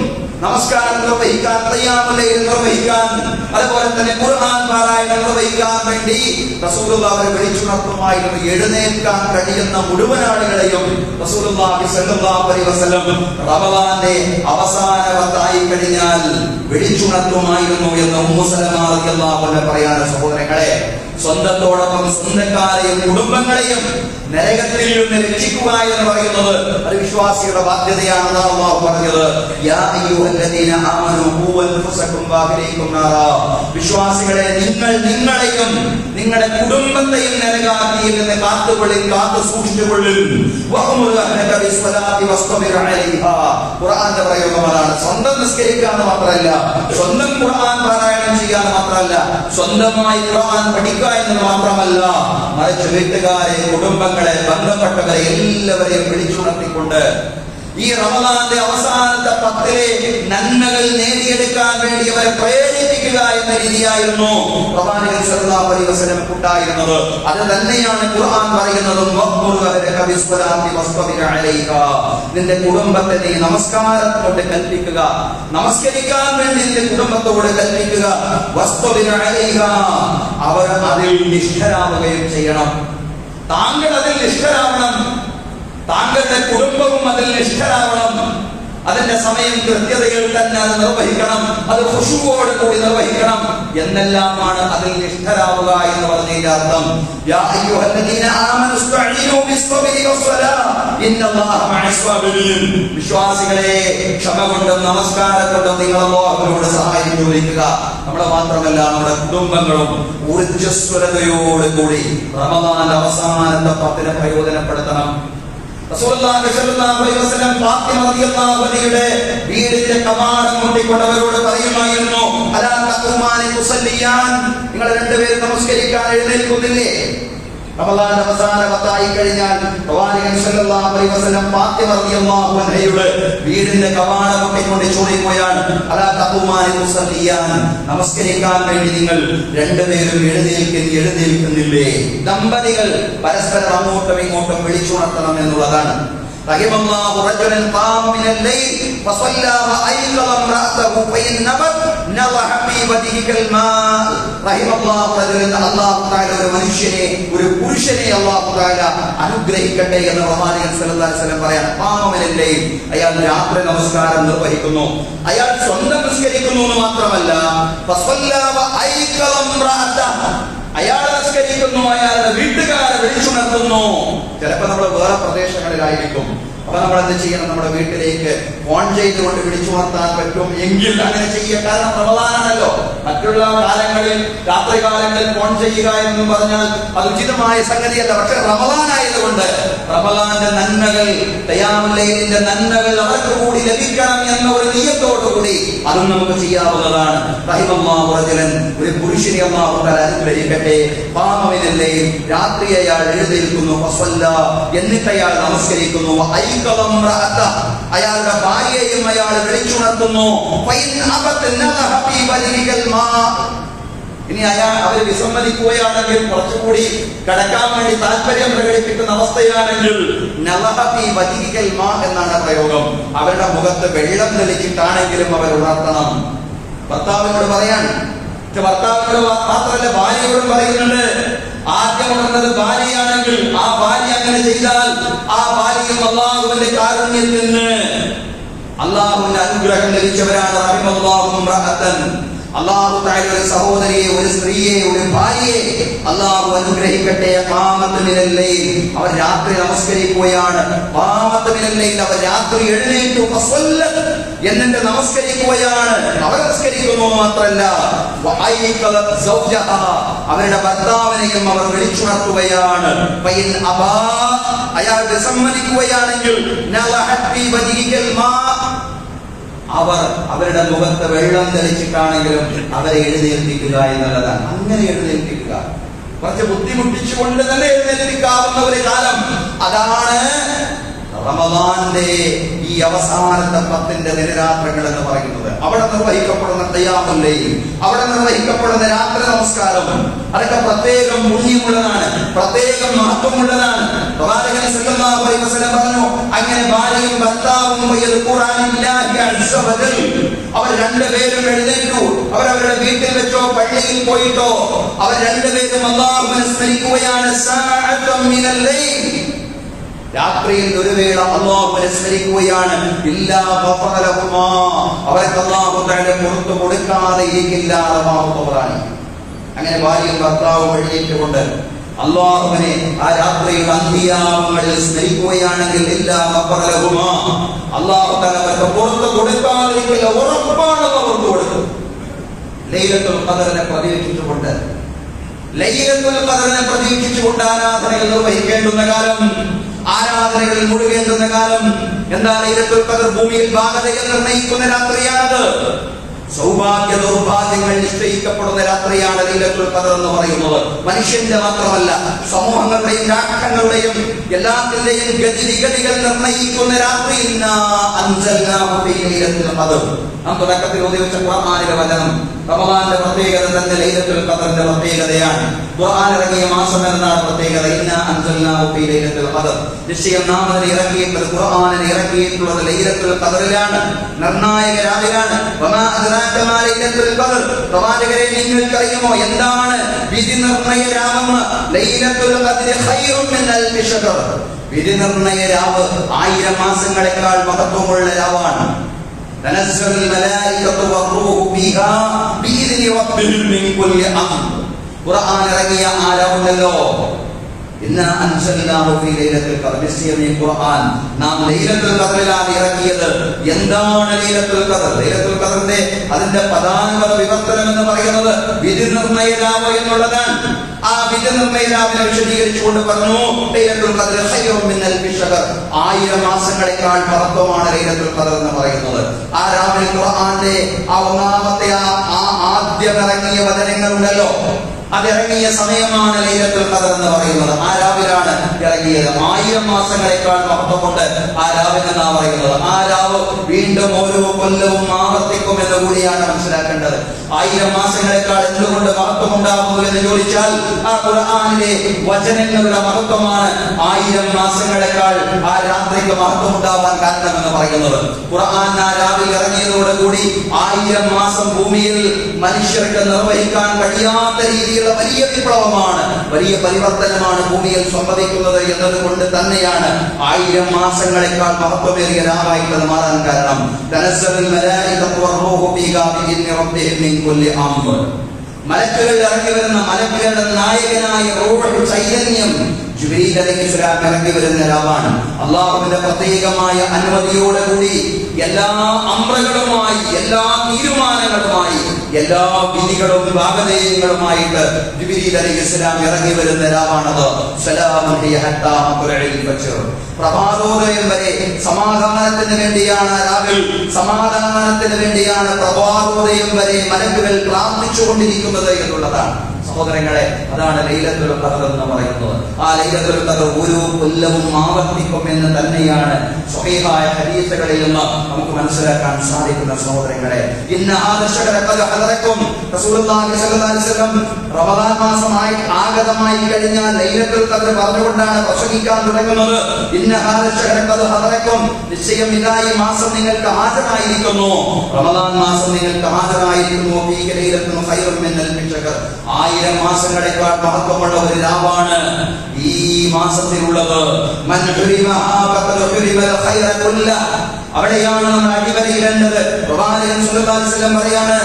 നമസ്കാരം നിർവഹിക്കാൻ, ഖിയാമുൽ ലൈൽ നിർവഹിക്കാൻ, അതുപോലെ തന്നെ ഖുർആൻ പാരായണം നിർവഹിക്കാൻ വേണ്ടി റസൂലുള്ളാഹി അവരെ വിളിച്ചുണർത്തുമായിരുന്നു. എഴുന്നേൽക്കാൻ കഴിയുന്ന മുഴുവൻ ആളുകളെയും റസൂലുള്ളാഹി സ്വല്ലല്ലാഹു അലൈഹി വസല്ലം റമദാന്റെ അവസാന പത്തായി കഴിഞ്ഞാൽ വിളിച്ചുണർത്തുമായിരുന്നു എന്ന് ഉമ്മു സലമ റളിയല്ലാഹു അൻഹ പറയാണ്. സഹോദരങ്ങളെ, സ്വന്തത്തോടൊപ്പം സ്വന്തക്കാരെയും കുടുംബങ്ങളെയും നരകത്തിൽ നിന്ന് രക്ഷിക്കുക എന്ന് പറയുന്നത് ഒരു വിശ്വാസിയുടെ ബാധ്യതയാണെന്ന് അല്ലാഹു പറഞ്ഞത്. യാ അയ്യുഹല്ലദീന ആമനൂ ഖൂ അൻഫുസകും വഅഹ്ലീകും നാറാ, വിശ്വാസികളെ നിങ്ങൾ നിങ്ങളെയും നിങ്ങളുടെ കുടുംബത്തെയും നരകാഗ്നിയിൽ നിന്ന് കാത്തുകൊള്ളിൻ, കാത്തു സൂക്ഷിച്ചുകൊള്ളിൻ. വഅമുർ അഹ്ലക ബിസ്സലാത്തി വസ്തബിർ അലൈഹാ, ഖുർആന്റെ പ്രയോഗമാണ്. സ്വന്തം നിസ്കരിക്കാൻ മാത്രമല്ല, സ്വന്തം ഖുർആൻ പാരായണം ചെയ്യാൻ മാത്രമല്ല, സ്വന്തമായി ഖുർആൻ പഠിക്കാൻ എന്ന് മാത്രമല്ല, മറിച്ച് വീട്ടുകാരെ, കുടുംബങ്ങളെ, ബന്ധപ്പെട്ടവരെ എല്ലാവരെയും വിളിച്ചുണർത്തിക്കൊണ്ട് ഈ റമദാന്റെ അവസാനത്തെ 10 നന്മകൾ നേടിയെടുക്കാൻ വേണ്ടി അവരെ പ്രേരിപ്പിക്കുക എന്ന രീതിയായിരുന്നു പ്രവാചകൻ സല്ലല്ലാഹു അലൈഹി വസല്ലം ഉണ്ടായിരുന്നത്. അത് തന്നെയാണ് ഖുർആൻ പറയുന്നതും, നിന്റെ കുടുംബത്തെ നീ നമസ്കാരം കൊണ്ട് കൽപ്പിക്കുക, നമസ്കരിക്കാൻ വേണ്ടി നിന്റെ കുടുംബത്തോട് കൽപ്പിക്കുക. അവർ അതിൽ നിഷ്ഠരാവുകയും ചെയ്യണം. താങ്കൾ അതിൽ നിഷ്ഠരാവണം, താങ്കളുടെ കുടുംബവും അതിൽ നിഷ്ഠരാവണം. അതിന്റെ സമയം കൃത്യതയിൽ തന്നെ അത് നിർവഹിക്കണം, അത് ഖുശൂഅോട് കൂടി നിർവഹിക്കണം എന്നെല്ലാമാണ് അതിൽ നിഷ്ഠരാവുക എന്ന് പറഞ്ഞതിന്റെ അർത്ഥം. യാ അയ്യുഹല്ലദീന ആമനൂ ഇസ്തഈനൂ ബിസ്സബ്രി വസ്സലാ ഇന്നല്ലാഹ മഅസ്സാബിരീൻ, വിശ്വാസികളെ, ക്ഷമ കൊണ്ടും നമസ്കാരം കൊണ്ടും നിങ്ങൾ അല്ലാഹുവിനോട് സഹായം ചോദിക്കുക. നമ്മളെ മാത്രമല്ല, നമ്മുടെ കുടുംബങ്ങളും ഊർജ്ജസ്വലതയോട് കൂടി റമദാന്റെ അവസാനത്തെ 10 പ്രയോജനപ്പെടുത്തണം. റസൂലുള്ളാഹി സ്വല്ലല്ലാഹു അലൈഹി വസല്ലം ഫാത്തിമ റളിയല്ലാഹു അൻഹയുടെ വീടിന്റെ കവാടം മുട്ടിക്കൊണ്ടവരോട് പറയുമായിരുന്നു, അലാ തഖുമാനി തുസല്ലിയാൻ, നിങ്ങൾ രണ്ടുപേരും നമസ്കരിക്കാൻ എഴുന്നേൽക്കുന്നില്ലേ? റമദാൻ അവസാന 10 കഴിഞ്ഞാൽ പ്രവാചകൻ സല്ലല്ലാഹു അലൈഹി വസല്ലം ഫാത്തിമ റളിയല്ലാഹു അൻഹയുടെ വീടിന്റെ കവാടം മുട്ടിക്കൊണ്ട് ചോദിക്കുകയാണ്, അലാ തഖുമാനി തുസല്ലിയാൻ, നമസ്കരിക്കാൻ വേണ്ടി നിങ്ങൾ രണ്ടുപേരും എഴുന്നേൽക്കുന്നില്ലേ? ദമ്പതികൾ പരസ്പരം അങ്ങോട്ടും ഇങ്ങോട്ടും വിളിച്ചുണർത്തണം എന്നുള്ളതാണ്. റഹിമല്ലാഹു റജുലൻ ഖാമ മിനൽ ലൈൽ ഫസല്ല വഅയ്ഖള ഇംറഅതഹു ഫഇൻ നബത് നളഹ ഫീ വജ്ഹികൽ മാ. റഹിമല്ലാഹു റജുലൻ, അല്ലാഹു തആല ഒരു മനുഷ്യനെ, ഒരു പുരുഷനെ അല്ലാഹു തആല അനുഗ്രഹിക്കട്ടെ എന്ന് പ്രവാചകൻ സല്ലല്ലാഹു അലൈഹി വസല്ലം പറയാൻ. ഖാമ മിനൽ ലൈൽ, അയാൾ രാത്രി നമസ്കാരം നിർവഹിക്കുന്നു. അയാൾ സ്വന്തം നിസ്കരിക്കുന്നു എന്ന് മാത്രമല്ല, ഫസല്ല വഅയ്ഖള ഇംറഅതഹു, അയാൾ നിസ്കരിക്കുന്നു, അയാളുടെ വീട്ടുകാരെ വിളിച്ചുണർത്തുന്നു. ചിലപ്പോൾ നമ്മൾ വേറെ പ്രദേശങ്ങളിലായിരിക്കും. അപ്പൊ നമ്മൾ എന്ത് ചെയ്യണം? നമ്മുടെ വീട്ടിലേക്ക് ഫോൺ ചെയ്തുകൊണ്ട് വിളിച്ചുണർത്താൻ പറ്റും എങ്കിൽ അങ്ങനെ ചെയ്യുക. കാരണം റമളാനാണല്ലോ. മറ്റുള്ള കാലങ്ങളിൽ, രാത്രി കാലങ്ങളിൽ ഫോൺ ചെയ്യുക എന്ന് പറഞ്ഞാൽ അത് ഉചിതമായ സംഗതിയല്ല. പക്ഷെ റമളാനായതുകൊണ്ട് റമളാന്റെ നന്മകൾ, ഖിയാമുൽ ലൈലിന്റെ നന്മകൾ അവർക്ക് കൂടി ലഭിക്കണം എന്ന ഒരു നിയത്തോടുകൂടി അതും നമുക്ക് ചെയ്യാവുന്നതാണ്. റഹിമല്ലാഹു റജുലൻ, ഒരു പുരുഷനെ അല്ലാഹു തആല അനുഗ്രഹിക്കട്ടെ. ഖാമ മിനൽ ലൈൽ, രാത്രി അയാൾ എഴുന്നേൽക്കുന്നു. ഫസല്ല, എന്നിട്ട് അയാൾ നമസ്കരിക്കുന്നു. വഅയ്ഖള ഇംറഅതഹു, അയാളുടെ ഭാര്യയെയും അയാൾ വിളിച്ചുണർത്തുന്നു. ഫഇൻ അബത് നളഹ ഫീ വജ്ഹികൽ മാ. ഇനി അവർ വിസമ്മതിക്കുകയാണെങ്കിൽ, കുറച്ചുകൂടി കടക്കാൻ വേണ്ടി താല്പര്യം പ്രകടിപ്പിക്കുന്ന അവസ്ഥയാണെങ്കിൽ നളഹ ഫീ വജ്ഹികൽ മാ എന്നാണ് പ്രയോഗം. അവരുടെ മുഖത്ത് വെള്ളം തെളിച്ചിട്ടാണെങ്കിലും അവർ ഉണർത്തണം. ഭർത്താവിനോട് പറയാൻ, ഭർത്താവിനോട് മാത്രമല്ല ഭാര്യയോടും പറയുന്നുണ്ട്. ആദ്യം ഉണർന്നത് ഭാര്യയാണെങ്കിൽ ആ ഭാര്യ അങ്ങനെ ചെയ്താൽ ആ ഭാര്യയും അല്ലാഹുവിന്റെ കാരുണ്യത്തിന്, അല്ലാഹുവിന്റെ അനുഗ്രഹം ലഭിച്ചവരാണ്. റഹിമല്ലാഹു ഇംറഅതൻ, അല്ലാഹു തആല ഒരു സഹോദരിയെ, ഒരു സ്ത്രീയെ, ഒരു ഭാര്യയെ അല്ലാഹു അനുഗ്രഹിക്കട്ടെ. ഖാമത്ത് മിനൽ ലൈൽ, അവർ രാത്രി നമസ്കരിക്കുകയാണ്. ഖാമത്ത് മിനൽ ലൈൽ, അവർ രാത്രി എഴുന്നേറ്റു. ഫസല്ലത്, എന്നിട്ട് നമസ്കരിക്കുകയാണ്. അവർ നമസ്കരിക്കുന്നു മാത്രമല്ല, വഅയ്ഖളത് സൗജഹ, അവരുടെ ഭർത്താവിനെയും അവർ വിളിച്ചുണർത്തുകയാണ്. ഫഇൻ അബാ, അയാൾ വിസമ്മതിക്കുകയാണെങ്കിൽ നളഹത് ഫീ വജ്ഹികൽ മാ, അവർ അവരുടെ മുഖത്ത് വെള്ളം തെളിച്ചിട്ടാണെങ്കിലും അവരെ എഴുന്നേൽപ്പിക്കുക എന്നുള്ളതാണ്. അങ്ങനെ എഴുന്നേൽപ്പിക്കുക, കുറച്ച് ബുദ്ധിമുട്ടിച്ചുകൊണ്ട് തന്നെ എഴുന്നേൽപ്പിക്കാവുന്ന ഒരു കാലം. അതാണ് റമളാന്റെ ഈ അവസാനത്തെ 10 ദിനരാത്രങ്ങൾ എന്ന് പറയുന്നത്. അവിടെ നിർവഹിക്കപ്പെടുന്ന ഖിയാമുൽ ലൈൽ, അവിടെ നിർവഹിക്കപ്പെടുന്ന രാത്രി നമസ്കാരം, അതൊക്കെ പ്രത്യേകം പുണ്യമുള്ളതാണ്, പ്രത്യേകം മഹത്വമുള്ളതാണ്. പ്രവാചകൻ സല്ലല്ലാഹു അലൈഹി വസല്ലം പറഞ്ഞു, അങ്ങനെ ഭാര്യയും ഭർത്താവും അവർ രണ്ടുപേരും എഴുന്നേറ്റു. അവരവരുടെ വീട്ടിൽ വെച്ചോ പള്ളിയിൽ പോയിട്ടോ അവർ രണ്ടുപേരും അല്ലാഹുവിനെ സ്മരിക്കുകയാണ്. സഅഅത്തും മിനൽ ലൈൽ, രാത്രിയിൽ ഒരു വേള അല്ലാഹുവിനെ സ്മരിക്കുകയാണ്. ഇല്ലാ ഗഫറ ലഹുമാ, അവർക്ക് അല്ലാഹു തആല പുറത്തു കൊടുക്കാതെ ഇരിക്കില്ല. അങ്ങനെ ഭാര്യയും ഭർത്താവും എഴുന്നേറ്റുകൊണ്ട് അല്ലാഹുവിനെ ആ രാത്രിയുടെ അന്ത്യയാമങ്ങളിൽ സ്മരിക്കുകയാണെങ്കിൽ ഇല്ലാ ഗഫറ ലഹുമാ, അല്ലാഹു തആല അവർക്ക് പുറത്തു കൊടുക്കാതിരിക്കില്ല. ഉറപ്പാണ് പുറത്തു കൊടുക്കും. ലൈലത്തുൽ ഖദറിനെ പ്രതീക്ഷിച്ചുകൊണ്ട്, ലൈലത്തുൽ ഖദറിനെ പ്രതീക്ഷിച്ചുകൊണ്ട് ആരാധനകൾ നിർവഹിക്കേണ്ടുന്ന കാലം, ആരാധനകളിൽ മുഴുകേണ്ടുന്ന കാലം. എന്താ ലൈലത്തുൽ ഖദർ? ഭൂമിയിൽ ഭാഗതയെ നിർണയിക്കുന്ന രാത്രിയാണത്. സൗഭാഗ്യ ദൗർഭാഗ്യങ്ങൾ നിശ്ചയിക്കപ്പെടുന്ന രാത്രിയാണ് ലൈലത്തുൽ ഖദർ എന്ന് പറയുന്നത്. മനുഷ്യന്റെ മാത്രമല്ല, സമൂഹങ്ങളുടെയും രാഷ്ട്രങ്ങളുടെയും എല്ലാത്തിന്റെയും ഗതിവിഗതികൾ നിർണയിക്കുന്ന രാത്രി. നാം തുടക്കത്തിൽ ഉപയോഗിച്ച ഖുർആനിലെ വചനം റമളാന്റെ പ്രത്യേകത തന്നെ ലൈലത്തുൽ ഖദറിന്റെ പ്രത്യേകതയാണ്. ഖുർആൻ ഇറങ്ങിയ മാസം എന്നാണ് പ്രത്യേകത. ഇന്നാ അൻസൽനാഹു ഫീ ലൈലത്തുൽ ഖദർ, നിശ്ചയം നാം അതിനെ ഇറക്കിയിട്ടുള്ളത്, ഖുർആനിനെ ഇറക്കിയിട്ടുള്ളത് ലൈലത്തുൽ ഖദറിലാണ്, നിർണായക രാവിലാണ്. വമാ അദ്റാക മാ ലൈലത്തുൽ ഖദർ, പ്രവാചകരെ നിങ്ങൾക്കറിയുമോ എന്താണ് വിധി നിർണയ രാവെന്ന്? ലൈലത്തുൽ ഖദർ ഖൈറും മിൻ അൽഫി ശഹർ, വിധി നിർണയ രാവ് 1000 മാസങ്ങളെക്കാൾ മഹത്വമുള്ള രാവാണ്. തനസ്സലുൽ മലായികത്തു വറൂഹു ഫീഹാ ബിഇദ്നി റബ്ബിഹിം മിൻ കുല്ലി അംർ. ഖുർആൻ ഇറങ്ങിയ ആരാവുണ്ടല്ലോ, ഇന്നാ അൻസൽനാഹു ഫീ ലൈലത്തുൽ ഖദർ, നിശ്ചയം ഈ ഖുർആൻ നാം ലൈലത്തുൽ ഖദറിലാണ് ഇറക്കിയത്. എന്താണ് ലൈലത്തുൽ ഖദർ? ലൈലത്തുൽ ഖദറിന്റെ അതിന്റെ പദാനുപത വിവർത്തനം എന്ന് പറയുന്നത് വിധി നിർണയ രാവ് എന്നുള്ളതാണ്. ആ വിധി നിർണയ രാവിനെ വിശദീകരിച്ചുകൊണ്ട് പറഞ്ഞു, ലൈലത്തുൽ ഖദർ ഖൈറും മിൻ അൽഫി ശഹർ, 1000 മാസങ്ങളെക്കാൾ മഹത്വമാണ് ലൈലത്തുൽ ഖദർ എന്ന് പറയുന്നത്. ആ രാവിൽ ഖുർആന്റെ ആ ഒന്നാമത്തെ ആ ആദ്യം ഇറങ്ങിയ വചനങ്ങളുണ്ടല്ലോ, അതിറങ്ങിയ സമയമാണ് ലൈലത്തുൽ ഖദർ എന്ന് പറയുന്നത്. ആ രാവിലാണ് ഇറങ്ങിയത്. 1000 മാസങ്ങളെക്കാൾ മഹത്വമുണ്ട് ആ രാവിലെന്നാ പറയുന്നത്. ആ രാവ് വീണ്ടും ഓരോ കൊല്ലവും ആവർത്തിക്കും എന്ന് കൂടിയാണ് മനസ്സിലാക്കേണ്ടത്. 1000 മാസങ്ങളെക്കാൾ എന്തുകൊണ്ട് മഹത്വമുണ്ടാകുന്നു എന്ന് ചോദിച്ചാൽ ആ ഖുർആനിലെ വചനങ്ങളുടെ മഹത്വമാണ് 1000 മാസങ്ങളെക്കാൾ ആ രാത്രിക്ക് മഹത്വമുണ്ടാവാൻ കാരണമെന്ന് പറയുന്നത്. ഖുർആൻ ആ രാവിൽ ഇറങ്ങിയതോടുകൂടി 1000 മാസം ഭൂമിയിൽ മനുഷ്യർക്ക് നിർവഹിക്കാൻ കഴിയാത്ത രീതിയിലുള്ള വലിയ വിപ്ലവമാണ്, വലിയ പരിവർത്തനമാണ് ഭൂമിയിൽ സംഭവിക്കുന്നത് എന്നതുകൊണ്ട് തന്നെയാണ് 1000 മാസങ്ങളെക്കാൾ മഹത്വമേറിയ രാവായിട്ട് അത് മാറാൻ കാരണം. മലക്കുകൾ ഇറങ്ങി വരുന്ന മലക്കുകളുടെ നായകനായ റൂഹ് ചൈതന്യം ജിബ്രീൽ അലൈഹിസ്സലാം ഇറങ്ങി വരുന്ന രാവാണ്. അല്ലാഹുവിന്റെ പ്രത്യേകമായ അനുമതിയോടുകൂടി എല്ലാ അമ്രങ്ങളുമായി, എല്ലാ തീരുമാനങ്ങളുമായി, എല്ലാ വിധികളും വാഗ്ദാനങ്ങളുമായിട്ട് ജിബ്രീൽ അലൈഹിസ്സലാം ഇറങ്ങി വരുന്ന രാവാണത്. സലാമുൻ ഹിയ ഹത്താ മത്ലഇൽ ഫജ്ർ. പ്രഭാതോദയം വരെ സമാധാനത്തിന് വേണ്ടിയാണ് രാവിൽ, സമാധാനത്തിന് വേണ്ടിയാണ് പ്രഭാതോദയം വരെ മലക്കുകൾ പ്രാർത്ഥിച്ചുകൊണ്ടിരിക്കുന്നത് എന്നുള്ളതാണ്. സഹോദരങ്ങളെ, അതാണ് ലൈലത്തുൽ ഖദർ എന്ന് പറയുന്നത്. ആ ലൈലത്തുൽ ഖദർ ഓരോ കൊല്ലവും ആവർത്തിക്കും എന്ന് തന്നെയാണ് സ്വഹീഹായ ഹദീസുകളിൽ നിന്ന് നമുക്ക് മനസ്സിലാക്കാൻ സാധിക്കുന്ന. സഹോദരങ്ങളെ, ഇന്ന ഹാദ ശഹറ ഖദ് ഹദറക്കും റസൂലുള്ളാഹി സ്വല്ലല്ലാഹു അലൈഹി വസല്ലം റമദാൻ മാസമായി ആഗതമായി കഴിഞ്ഞാൽ ലൈലത്തുൽ ഖദർ പറഞ്ഞുകൊണ്ടാണ് പ്രസംഗിക്കാൻ തുടങ്ങുന്നത്. ഇന്ന ഹാദ ശഹറ ഖദ് ഹദറക്കും, നിശ്ചയം ഇതാ ഈ മാസം നിങ്ങൾക്ക് ഹാജരായിരിക്കുന്നു, റമദാൻ മാസം നിങ്ങൾക്ക് ഹാജരായിരിക്കുന്നു. ഫീഹി ലൈലത്തുൻ ഖൈറുൻ മിൻ അൽഫി ശഹർ. 1000 മാസങ്ങളെക്കാൾ മഹത്വമുള്ള ഒരു രാവാണ് ഈ മാസത്തിലുള്ളത്. മൻ ഹുരിമഹാ ഫഖദ് ഹുരിമൽ ഖൈറ കുല്ലഹ്. അവിടെയാണ് നമ്മൾ അടിവരയിടേണ്ടത്. പ്രവാചകൻ സല്ലല്ലാഹു അലൈഹി വസല്ലം പറയാണ്,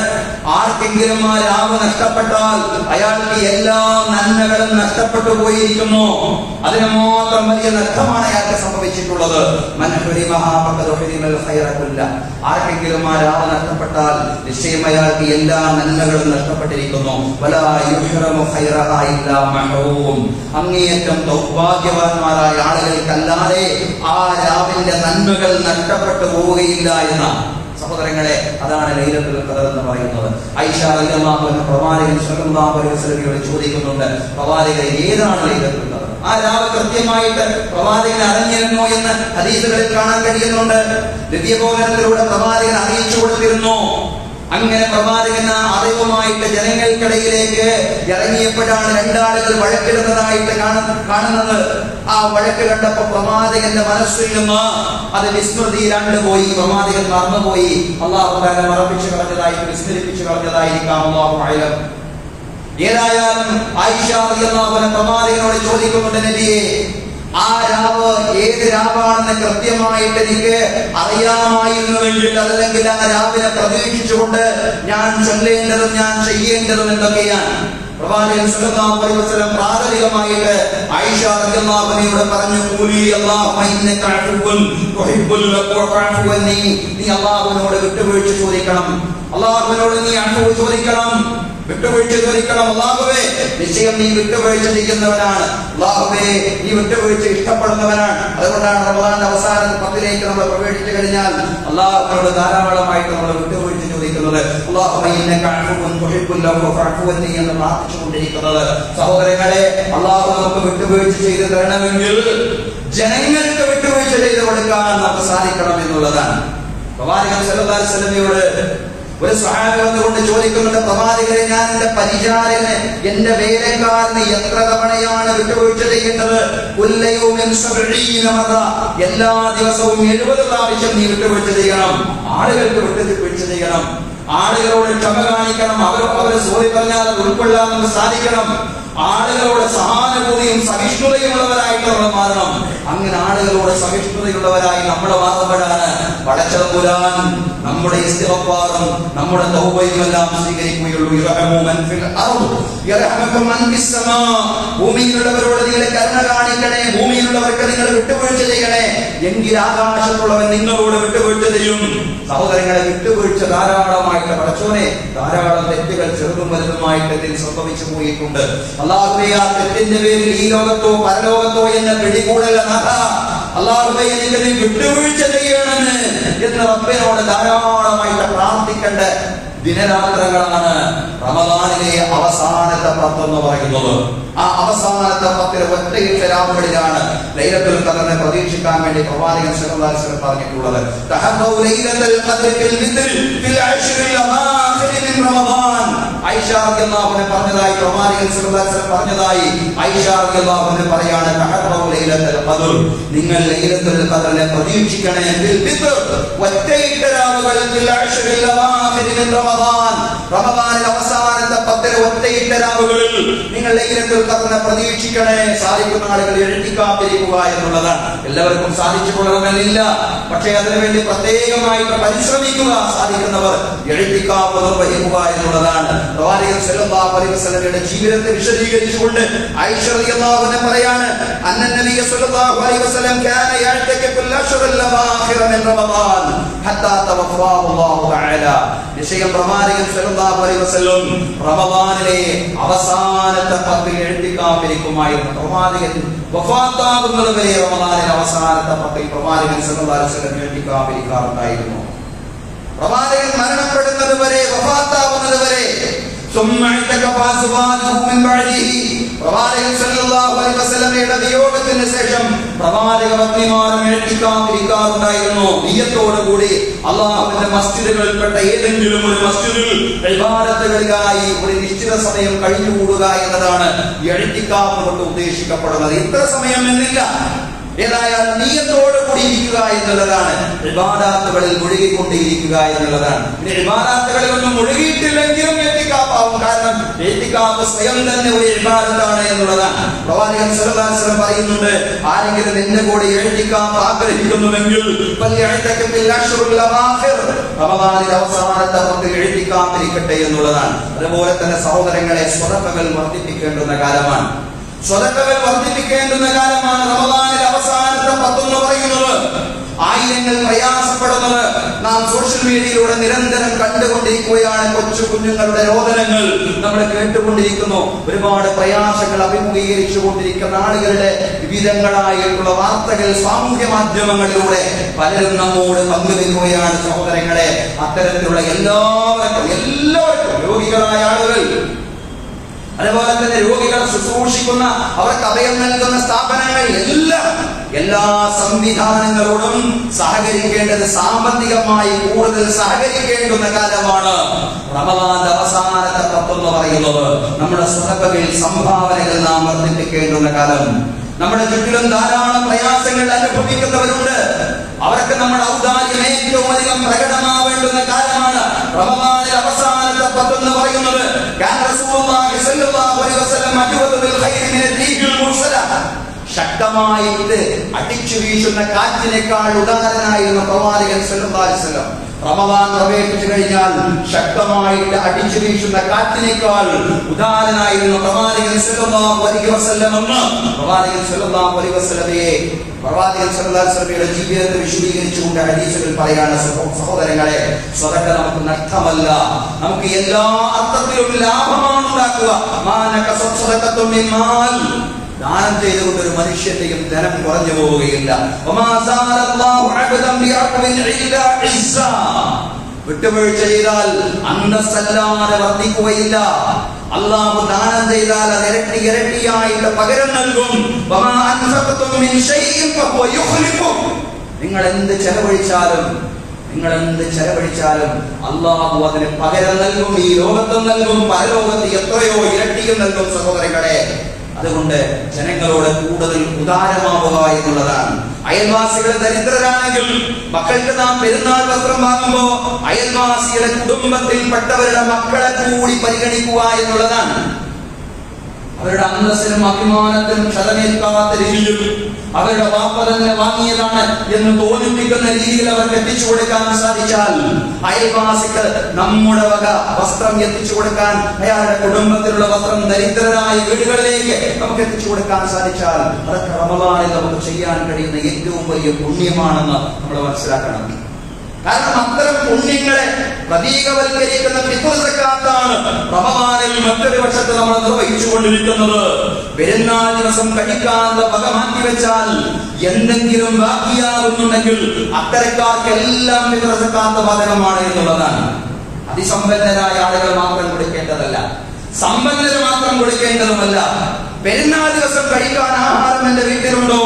ആർക്കെങ്കിലും ആ രാവ് നഷ്ടപ്പെട്ടാൽ അയാൾക്ക് എല്ലാ നന്മകളും നഷ്ടപ്പെട്ടു പോയിരിക്കുന്നു. അതിന് മാത്രം വലിയ നഷ്ടമാണ് അയാൾക്ക് സംഭവിച്ചിട്ടുള്ളത്. മൻ ഹുരിമഹാ ഫഖദ് ഹുരിമൽ ഖൈറ കുല്ലഹ്. ആർക്കെങ്കിലും ആ രാവ് നഷ്ടപ്പെട്ടാൽ നിശ്ചയം അയാൾക്ക് എല്ലാ നന്മകളും നഷ്ടപ്പെട്ടിരിക്കുന്നു. വലാ യുഹ്റമു ഖൈറഹാ ഇല്ലാ മഹ്റൂം. അങ്ങേയറ്റം ദൗർഭാഗ്യവാന്മാരായ ആളുകൾക്കല്ലാതെ ആ രാവിന്റെ നന്മകൾ നഷ്ടപ്പെട്ടു പോവുകയില്ല എന്ന. സഹോദരങ്ങളെ, അതാണ് ലൈലത്തുൽ ഖദർ എന്ന് പറയുന്നത്. ആയിഷ റളിയല്ലാഹു അൻഹ പ്രവാചകൻ സ്വല്ലല്ലാഹു അലൈഹി വസല്ലമയോട് ചോദിക്കുന്നുണ്ട്, പ്രവാചകൻ ഏതാണ് ലൈലത്തുൽ ഖദർ? ആ രാവ് കൃത്യമായിട്ട് പ്രവാചകൻ അറിഞ്ഞിരുന്നോ എന്ന് ഹദീസുകളിൽ കാണാൻ കഴിയുന്നുണ്ട്. ദിവ്യബോധനത്തിലൂടെ പ്രവാചകൻ അറിയിച്ചു കൊടുത്തിരുന്നു. അങ്ങനെ പ്രവാചകൻ ആ അറിവുമായിട്ട് ജനങ്ങൾക്കിടയിലേക്ക് ഇറങ്ങിയപ്പോഴാണ് രണ്ടാളുകൾ വഴക്കിടുന്നതായിട്ട് കാണുന്നത്. ആ വഴക്ക് കണ്ടപ്പോൾ പ്രവാചകന്റെ മനസ്സിൽ നിന്ന് അത് വിസ്മൃതിയിലാണ്ട് പോയി. പ്രവാചകൻ മറന്നുപോയി. അല്ലാഹു തആല മറപ്പിച്ചു കളഞ്ഞതായിട്ട്, വിസ്മരിപ്പിച്ചു കളഞ്ഞതായിരിക്കാം. അല്ലാഹു അഅലം. ഏതായാലും ആയിഷ റളിയല്ലാഹു അൻഹ പ്രവാചകനോട് ചോദിക്കുന്നുണ്ട്, നബിയേ, ആ രാവ് ഏത് രാവാണെന്ന് കൃത്യമായിട്ട് എനിക്ക് അറിയാമായിരുന്നുവെങ്കിൽ, അതല്ലെങ്കിൽ ആ രാവിനെ പ്രതീക്ഷിച്ചുകൊണ്ട് ഞാൻ ചൊല്ലേണ്ടതും ഞാൻ ചെയ്യേണ്ടതും എന്തൊക്കെയാണ്? പ്രവാചകൻ സല്ലല്ലാഹു അലൈഹി വസല്ലം പ്രാഥമികമായിട്ട് ആയിഷ റളിയല്ലാഹു അൻഹയോട് പറഞ്ഞു, ഖൂലി അല്ലാഹുമ്മ ഇന്നക അഫുവ്വുൻ തുഹിബ്ബുൽ അഫ്വ അന്നി. നീ അല്ലാഹുവിനോട് വിട്ടുവീഴ്ച ചോദിക്കണം. അല്ലാഹുവിനോട് നീ അഫ്വ് ചോദിക്കണം, വിട്ടുവീഴ്ച ചോദിക്കണം. അല്ലാഹുവേ, നിശ്ചയം നീ വിട്ടുവീഴ്ച ചെയ്യുന്നവനാണ്. അല്ലാഹുവേ, നീ വിട്ടുവീഴ്ച ഇഷ്ടപ്പെടുന്നവനാണ്. അതുകൊണ്ടാണ് റമദാന്റെ അവസാന 10ലേക്ക് നമ്മൾ പ്രവേശിച്ചു കഴിഞ്ഞാൽ അല്ലാഹുവിനോട് ധാരാളമായിട്ട് നമ്മൾ വിട്ടുവീഴ്ച ചോദിക്കുന്നത്. അല്ലാഹുമ്മ ഇന്നക അഫുവ്വുൻ തുഹിബ്ബുൽ അഫ്വ അന്നി എന്ന് പ്രാർത്ഥിച്ചുകൊണ്ടിരിക്കുന്നത്. സഹോദരങ്ങളെ, അല്ലാഹു നമുക്ക് വിട്ടുവീഴ്ച ചെയ്ത് തരണമെങ്കിൽ ജനങ്ങൾക്ക് വിട്ടുവീഴ്ച ചെയ്ത് കൊടുക്കാൻ നമുക്ക് സാധിക്കണം എന്നുള്ളതാണ്. പ്രവാചകൻ സല്ലല്ലാഹു അലൈഹി വസല്ലമയോട് ഒരു സ്വഹാബി വന്നുകൊണ്ട് ചോദിക്കുന്നുണ്ട്, പ്രവാചകരെ, ഞാൻ എന്റെ പരിചാരകന്, എന്റെ വേലക്കാരന് എത്ര തവണയാണ് വിട്ടുവീഴ്ച ചെയ്യേണ്ടത്? എല്ലാ ദിവസവും 70 പ്രാവശ്യം നീ വിട്ടുവീഴ്ച ചെയ്യണം. ആളുകൾക്ക് വിട്ടുവീഴ്ച ചെയ്യണം. ആളുകളോട് ക്ഷമ കാണിക്കണം. അവര് സോറി പറഞ്ഞാൽ അത് ഉൾക്കൊള്ളാൻ നമുക്ക് സാധിക്കണം. ആളുകളോട് സഹാനുഭൂതിയും സഹിഷ്ണുതയും ഉള്ളവരായിട്ട് നമ്മൾ മാറണം. അങ്ങനെ ആളുകളോട് സഹിഷ്ണുതയുള്ളവരായി നമ്മൾ മാറുമ്പോഴാണ് പടച്ചതമ്പുരാൻ നമ്മുടെ ഇസ്തിഗ്ഫാറും നമ്മുടെ തൗബയും എല്ലാം സ്വീകരിക്കുകയുള്ളൂ. യർഹമു മൻ ഫിൽ അർദ് യർഹമുകും മൻ ഫിസ് സമാ. ഭൂമിയിലുള്ളവരോട് നിങ്ങൾ കരുണ കാണിക്കണേ, ഭൂമിയിലുള്ളവർക്ക് നിങ്ങൾ വിട്ടുവീഴ്ച ചെയ്യണേ, എങ്കിൽ ആകാശത്തുള്ളവൻ നിങ്ങളോട് വിട്ടുവീഴ്ച ചെയ്യും. സഹോദരങ്ങളെ, വിട്ടുവീഴ്ച ധാരാളമായിട്ട് പടച്ചോനെ ധാരാളം തെറ്റുകൾ ചെറുതും വലുതുമായിട്ട് ഇതിൽ സംഭവിച്ചു പോയിട്ടുണ്ട്. അല്ലാഹുവേ, ആ തെറ്റിന്റെ പേരിൽ ഈ ലോകത്തോ പരലോകത്തോ എന്ന പിടികൂടൽ അല്ലാഹുവേ, എനിക്ക് നീ വിട്ടുവീഴ്ച ചെയ്യണമെന്ന് എന്ന് റബ്ബിനോട് ധാരാളമായിട്ട് പ്രാർത്ഥിക്കേണ്ട ദിനരാത്രങ്ങളാണ് റമദാനിലെ അവസാനത്തെ 10 എന്ന് പറയുന്നത്. ആ അവസാനത്തെ 10 ഒറ്റയിട്ട രാവുകളിലാണ് ലൈലത്തുൽ ഖദറിനെ പ്രതീക്ഷിക്കാൻ വേണ്ടി പ്രവാചകൻ സല്ലല്ലാഹു അലൈഹി വസല്ലം പറഞ്ഞിട്ടുള്ളത്. തഹബ്ബു ലൈലത്തുൽ ഖദ്രി ഫിൽ വിത്ർ ഫിൽ അശ്റിൽ അവാഖിർ മിൻ റമദാൻ. ആയിഷ റളിയല്ലാഹു അൻഹ പറഞ്ഞതായി പ്രവാചകൻ സല്ലല്ലാഹു അലൈഹി വസല്ലം പറഞ്ഞതായി ആയിഷ റളിയല്ലാഹു അൻഹ പറയാണ്, തഹബ്ബു ലൈലത്തുൽ ഖദ്ർ, നിങ്ങൾ ലൈലത്തുൽ ഖദറിനെ പ്രതീക്ഷിക്കണേ ഫിൽ വിത്ർ ഒറ്റയിട്ട രാവുകൾ ഫിൽ അശ്റിൽ അവാഖിർ മിൻ റമദാൻ. റമദാനിലെ അവസാനത്തെ 10 ഒറ്റയിട്ട രാവുകളിൽ നിങ്ങൾ ലൈലത്തുൽ ഖദറിനെ പ്രതീക്ഷിക്കണേ. സാധിക്കുന്ന ആളുകൾ എഴുതിക്കാതിരിക്കുക എന്നുള്ളതാണ്. എല്ലാവർക്കും സാധിച്ചു കൊള്ളണമെന്നില്ല, പക്ഷേ അതിനുവേണ്ടി പ്രത്യേകമായിട്ട് പരിശ്രമിക്കുക. സാധിക്കുന്നവർ എഴുതിക്കാവ് നിർവഹിക്കുക എന്നുള്ളതാണ്. പ്രവാചകൻ സല്ലല്ലാഹു അലൈഹി വസല്ലമയുടെ ജീവിതത്തെ വിശദീകരിച്ചുകൊണ്ട് ആയിഷ റളിയല്ലാഹു അൻഹ പറയാണ്, അന്നൻ നബിയ സല്ലല്ലാഹു അലൈഹി വസല്ലം കാന യഅ്തകിഫുൽ അശ്റൽ അവാഖിർ മിൻ റമദാൻ ഹത്താ തവഫാഹു അല്ലാഹു തആല. നിശ്ചയം പ്രവാചകൻ സല്ലല്ലാഹു അലൈഹി വസല്ലം റമദാനിലെ അവസാനത്തെ 10 എഴുതിക്കാതിരിക്കുമായിരുന്നു. പ്രവാചകൻ വഫാത്താകുന്നത് വരെ റമദാനിലെ അവസാനത്തെ 10 പ്രവാചകൻ സല്ലല്ലാഹു അലൈഹി വസല്ലം എഴുതിക്കാതിരിക്കാറുണ്ടായിരുന്നു. പ്രവാചകൻ മരണപ്പെടുന്നത് വരെ, വഫാത്താകുന്നത് വരെ. പ്രവാചകൻ സല്ലല്ലാഹു അലൈഹി വസല്ലമയുടെ വിയോഗത്തിന് ശേഷം പ്രവാചക പത്നിമാരും എഴുതിക്കാതിരിക്കാറുണ്ടായിരുന്നു. നിയ്യത്തോടുകൂടി അല്ലാഹുവിന്റെ മസ്ജിദുകളിൽപ്പെട്ട ഏതെങ്കിലും ഒരു മസ്ജിദിൽ ഇബാദത്തുകളിലായി ഒരു നിശ്ചിത സമയം കഴിഞ്ഞുകൂടുക എന്നതാണ് എഴുതിക്കാവ് കൊണ്ട് ഉദ്ദേശിക്കപ്പെടുന്നത്. ഇത്ര സമയം എന്നില്ല, ഏതായാലും നിയ്യത്തോട് കൂടി ഇരിക്കുക എന്നുള്ളതാണ്. ഇബാദത്തുകളിൽ മുഴുകിക്കൊണ്ടിരിക്കുക എന്നുള്ളതാണ്. പിന്നെ ഇബാദത്തുകളിൽ ഒന്നും മുഴുകിയിട്ടില്ലെങ്കിലും എത്തിക്കാപ്പാവും. കാരണം എത്തിക്കാപ്പ് സ്വയം തന്നെ ഒരു ഇബാദത്താണ് എന്നുള്ളതാണ്. പ്രവാചകൻ സല്ലല്ലാഹു അലൈഹി വസല്ലം പറയുന്നുണ്ട്, ആരെങ്കിലും എന്റെ കൂടെ എഴുതിക്കാപ്പ് ആഗ്രഹിക്കുന്നുവെങ്കിൽ റമദാനിലെ അവസാനത്തെ 10 എഴുതിക്കാത്തിരിക്കട്ടെ എന്നുള്ളതാണ്. അതുപോലെ തന്നെ സഹോദരങ്ങളെ, സ്വതക്കകൾ വർദ്ധിപ്പിക്കേണ്ടുന്ന കാലമാണ്. സ്വതക്കകൾ വർദ്ധിപ്പിക്കേണ്ടുന്ന കാലമാണ് റമദാനിലെ അവസാനത്തെ 10 എന്ന് പറയുന്നത്. ആയിരങ്ങൾ പ്രയാസപ്പെടുന്നത് നാം സോഷ്യൽ മീഡിയയിലൂടെ നിരന്തരം കണ്ടുകൊണ്ടിരിക്കുകയാണ്. കൊച്ചു കുഞ്ഞുങ്ങളുടെ രോദനങ്ങൾ നമ്മൾ കേട്ടുകൊണ്ടിരിക്കുന്നു. ഒരുപാട് പ്രയാസങ്ങൾ അഭിമുഖീകരിച്ചു കൊണ്ടിരിക്കുന്ന ആളുകളുടെ വിവിധങ്ങളായിട്ടുള്ള വാർത്തകൾ സാമൂഹ്യ മാധ്യമങ്ങളിലൂടെ പലരും നമ്മോട് പങ്കുവെക്കുകയാണ്. സഹോദരങ്ങളെ, അത്തരത്തിലുള്ള എല്ലാവർക്കും രോഗികളായ ആളുകൾ, അതുപോലെ തന്നെ രോഗികളെ ശുശ്രൂഷിക്കുന്ന, അവർക്ക് അഭയം നൽകുന്ന സ്ഥാപനങ്ങൾ, എല്ലാ സംവിധാനങ്ങളോടും സഹകരിക്കേണ്ടത്, സാമ്പത്തികമായി കൂടുതൽ സഹകരിക്കേണ്ടുന്ന കാലമാണ് റമദാന്റെ അവസാനത്തെ 10 എന്ന് പറയുന്നത്. നമ്മുടെ സ്വതക്കകൾ, സംഭാവനകൾ നാം വർദ്ധിപ്പിക്കേണ്ടുന്ന കാലം. നമ്മുടെ ചുറ്റിലും ധാരാളം പ്രയാസങ്ങൾ അനുഭവിക്കുന്നവരുണ്ട്. അവർക്ക് നമ്മുടെ ഔദാര്യം ഏറ്റവും അധികം പ്രകടമാവേണ്ടുന്ന കാലമാണ് റമദാനിലെ അവസാനത്തെ 10 എന്ന് പറയുന്നത്. ശക്തമായിട്ട് അടിച്ചു വീശുന്ന കാറ്റിനേക്കാൾ ഉദാരനായിരുന്നു പ്രവാചകൻ സല്ലല്ലാഹു അലൈഹി വസല്ലം. റമദാൻ പ്രവേശിച്ചു കഴിഞ്ഞാൽ ശക്തമായിട്ട് അടിച്ചു വീശുന്ന കാറ്റിനേക്കാൾ ഉദാരനായിരുന്നു പ്രവാചകൻ സല്ലല്ലാഹു അലൈഹി വസല്ലം എന്ന് പ്രവാചകൻ സല്ലല്ലാഹു അലൈഹി വസല്ലമയുടെ ജീവിതത്തെ വിശദീകരിച്ചുകൊണ്ട് ഹദീസുകൾ പറയാണ്. സഹോദരങ്ങളെ, സ്വതക്ക നമുക്ക് നഷ്ടമല്ല, നമുക്ക് എല്ലാ അർത്ഥത്തിലും ലാഭമാണ് ഉണ്ടാക്കുക. ദാനം ചെയ്തുകൊണ്ട് ഒരു മനുഷ്യന്റെയും ധനം കുറഞ്ഞു പോവുകയില്ല. വിട്ടുവീഴ്ച ചെയ്താൽ അന്തസ്സല്ലാതെ വർദ്ധിക്കുകയില്ല. അല്ലാഹു ദാനം ചെയ്താൽ അത് ഇരട്ടിയായിട്ട് പകരം നൽകും. നിങ്ങൾ എന്ത് ചെലവഴിച്ചാലും അല്ലാഹു അതിന് പകരം നൽകും. ഈ ലോകത്തും നൽകും, പരലോകത്ത് എത്രയോ ഇരട്ടിയും നൽകും. സഹോദരങ്ങളെ, അതുകൊണ്ട് ജനങ്ങളോട് കൂടുതൽ ഉദാരമാവുക എന്നുള്ളതാണ്. അയൽവാസികൾ ദരിദ്രരാണെങ്കിൽ മക്കൾക്ക് നാം പെരുന്നാൾ വസ്ത്രം വാങ്ങുമ്പോ അയൽവാസിയുടെ കുടുംബത്തിൽപ്പെട്ടവരുടെ മക്കളെ കൂടി പരിഗണിക്കുക എന്നുള്ളതാണ്. അവരുടെ അന്തസ്സിനും അഭിമാനത്തിനും ക്ഷതമേൽക്കാത്ത രീതിയിൽ അവരുടെ വാപ്പ തന്നെ വാങ്ങിയതാണ് എന്ന് തോന്നിപ്പിക്കുന്ന രീതിയിൽ അവർക്ക് എത്തിച്ചു കൊടുക്കാൻ സാധിച്ചാൽ, അയൽവാസികൾ നമ്മുടെ വക വസ്ത്രം എത്തിച്ചു കൊടുക്കാൻ, അയാളുടെ കുടുംബത്തിലുള്ള വസ്ത്രം ദരിദ്രരായ വീടുകളിലേക്ക് നമുക്ക് എത്തിച്ചു കൊടുക്കാൻ സാധിച്ചാൽ, അതൊക്കെ റമദാനിൽ നമുക്ക് ചെയ്യാൻ കഴിയുന്ന ഏറ്റവും വലിയ പുണ്യമാണെന്ന് നമ്മൾ മനസ്സിലാക്കണം. കാരണം അത്തരം പുണ്യങ്ങളെ പ്രതീകവൽക്കരിക്കുന്ന ഫിത്ർ സക്കാത്താണ് റമദാനിൽ മറ്റൊരു വർഷത്തെ നമ്മൾ നിർവഹിച്ചുകൊണ്ടിരിക്കുന്നത്. പെരുന്നാൾ ദിവസം കഴിക്കാനുള്ള വക മാറ്റി വെച്ചാൽ എന്തെങ്കിലും ബാക്കിയാകുന്നുണ്ടെങ്കിൽ അത്തരക്കാർക്കെല്ലാം ഫിത്ർ സക്കാത്ത് ബാധകമാണ് എന്നുള്ളതാണ്. അതിസമ്പന്നരായ ആളുകൾ മാത്രം കൊടുക്കേണ്ടതല്ല, സമ്പന്നര് മാത്രം കൊടുക്കേണ്ടതുമല്ല. പെരുന്നാൾ ദിവസം കഴിക്കാൻ ആഹാരം എന്റെ വീട്ടിലുണ്ടോ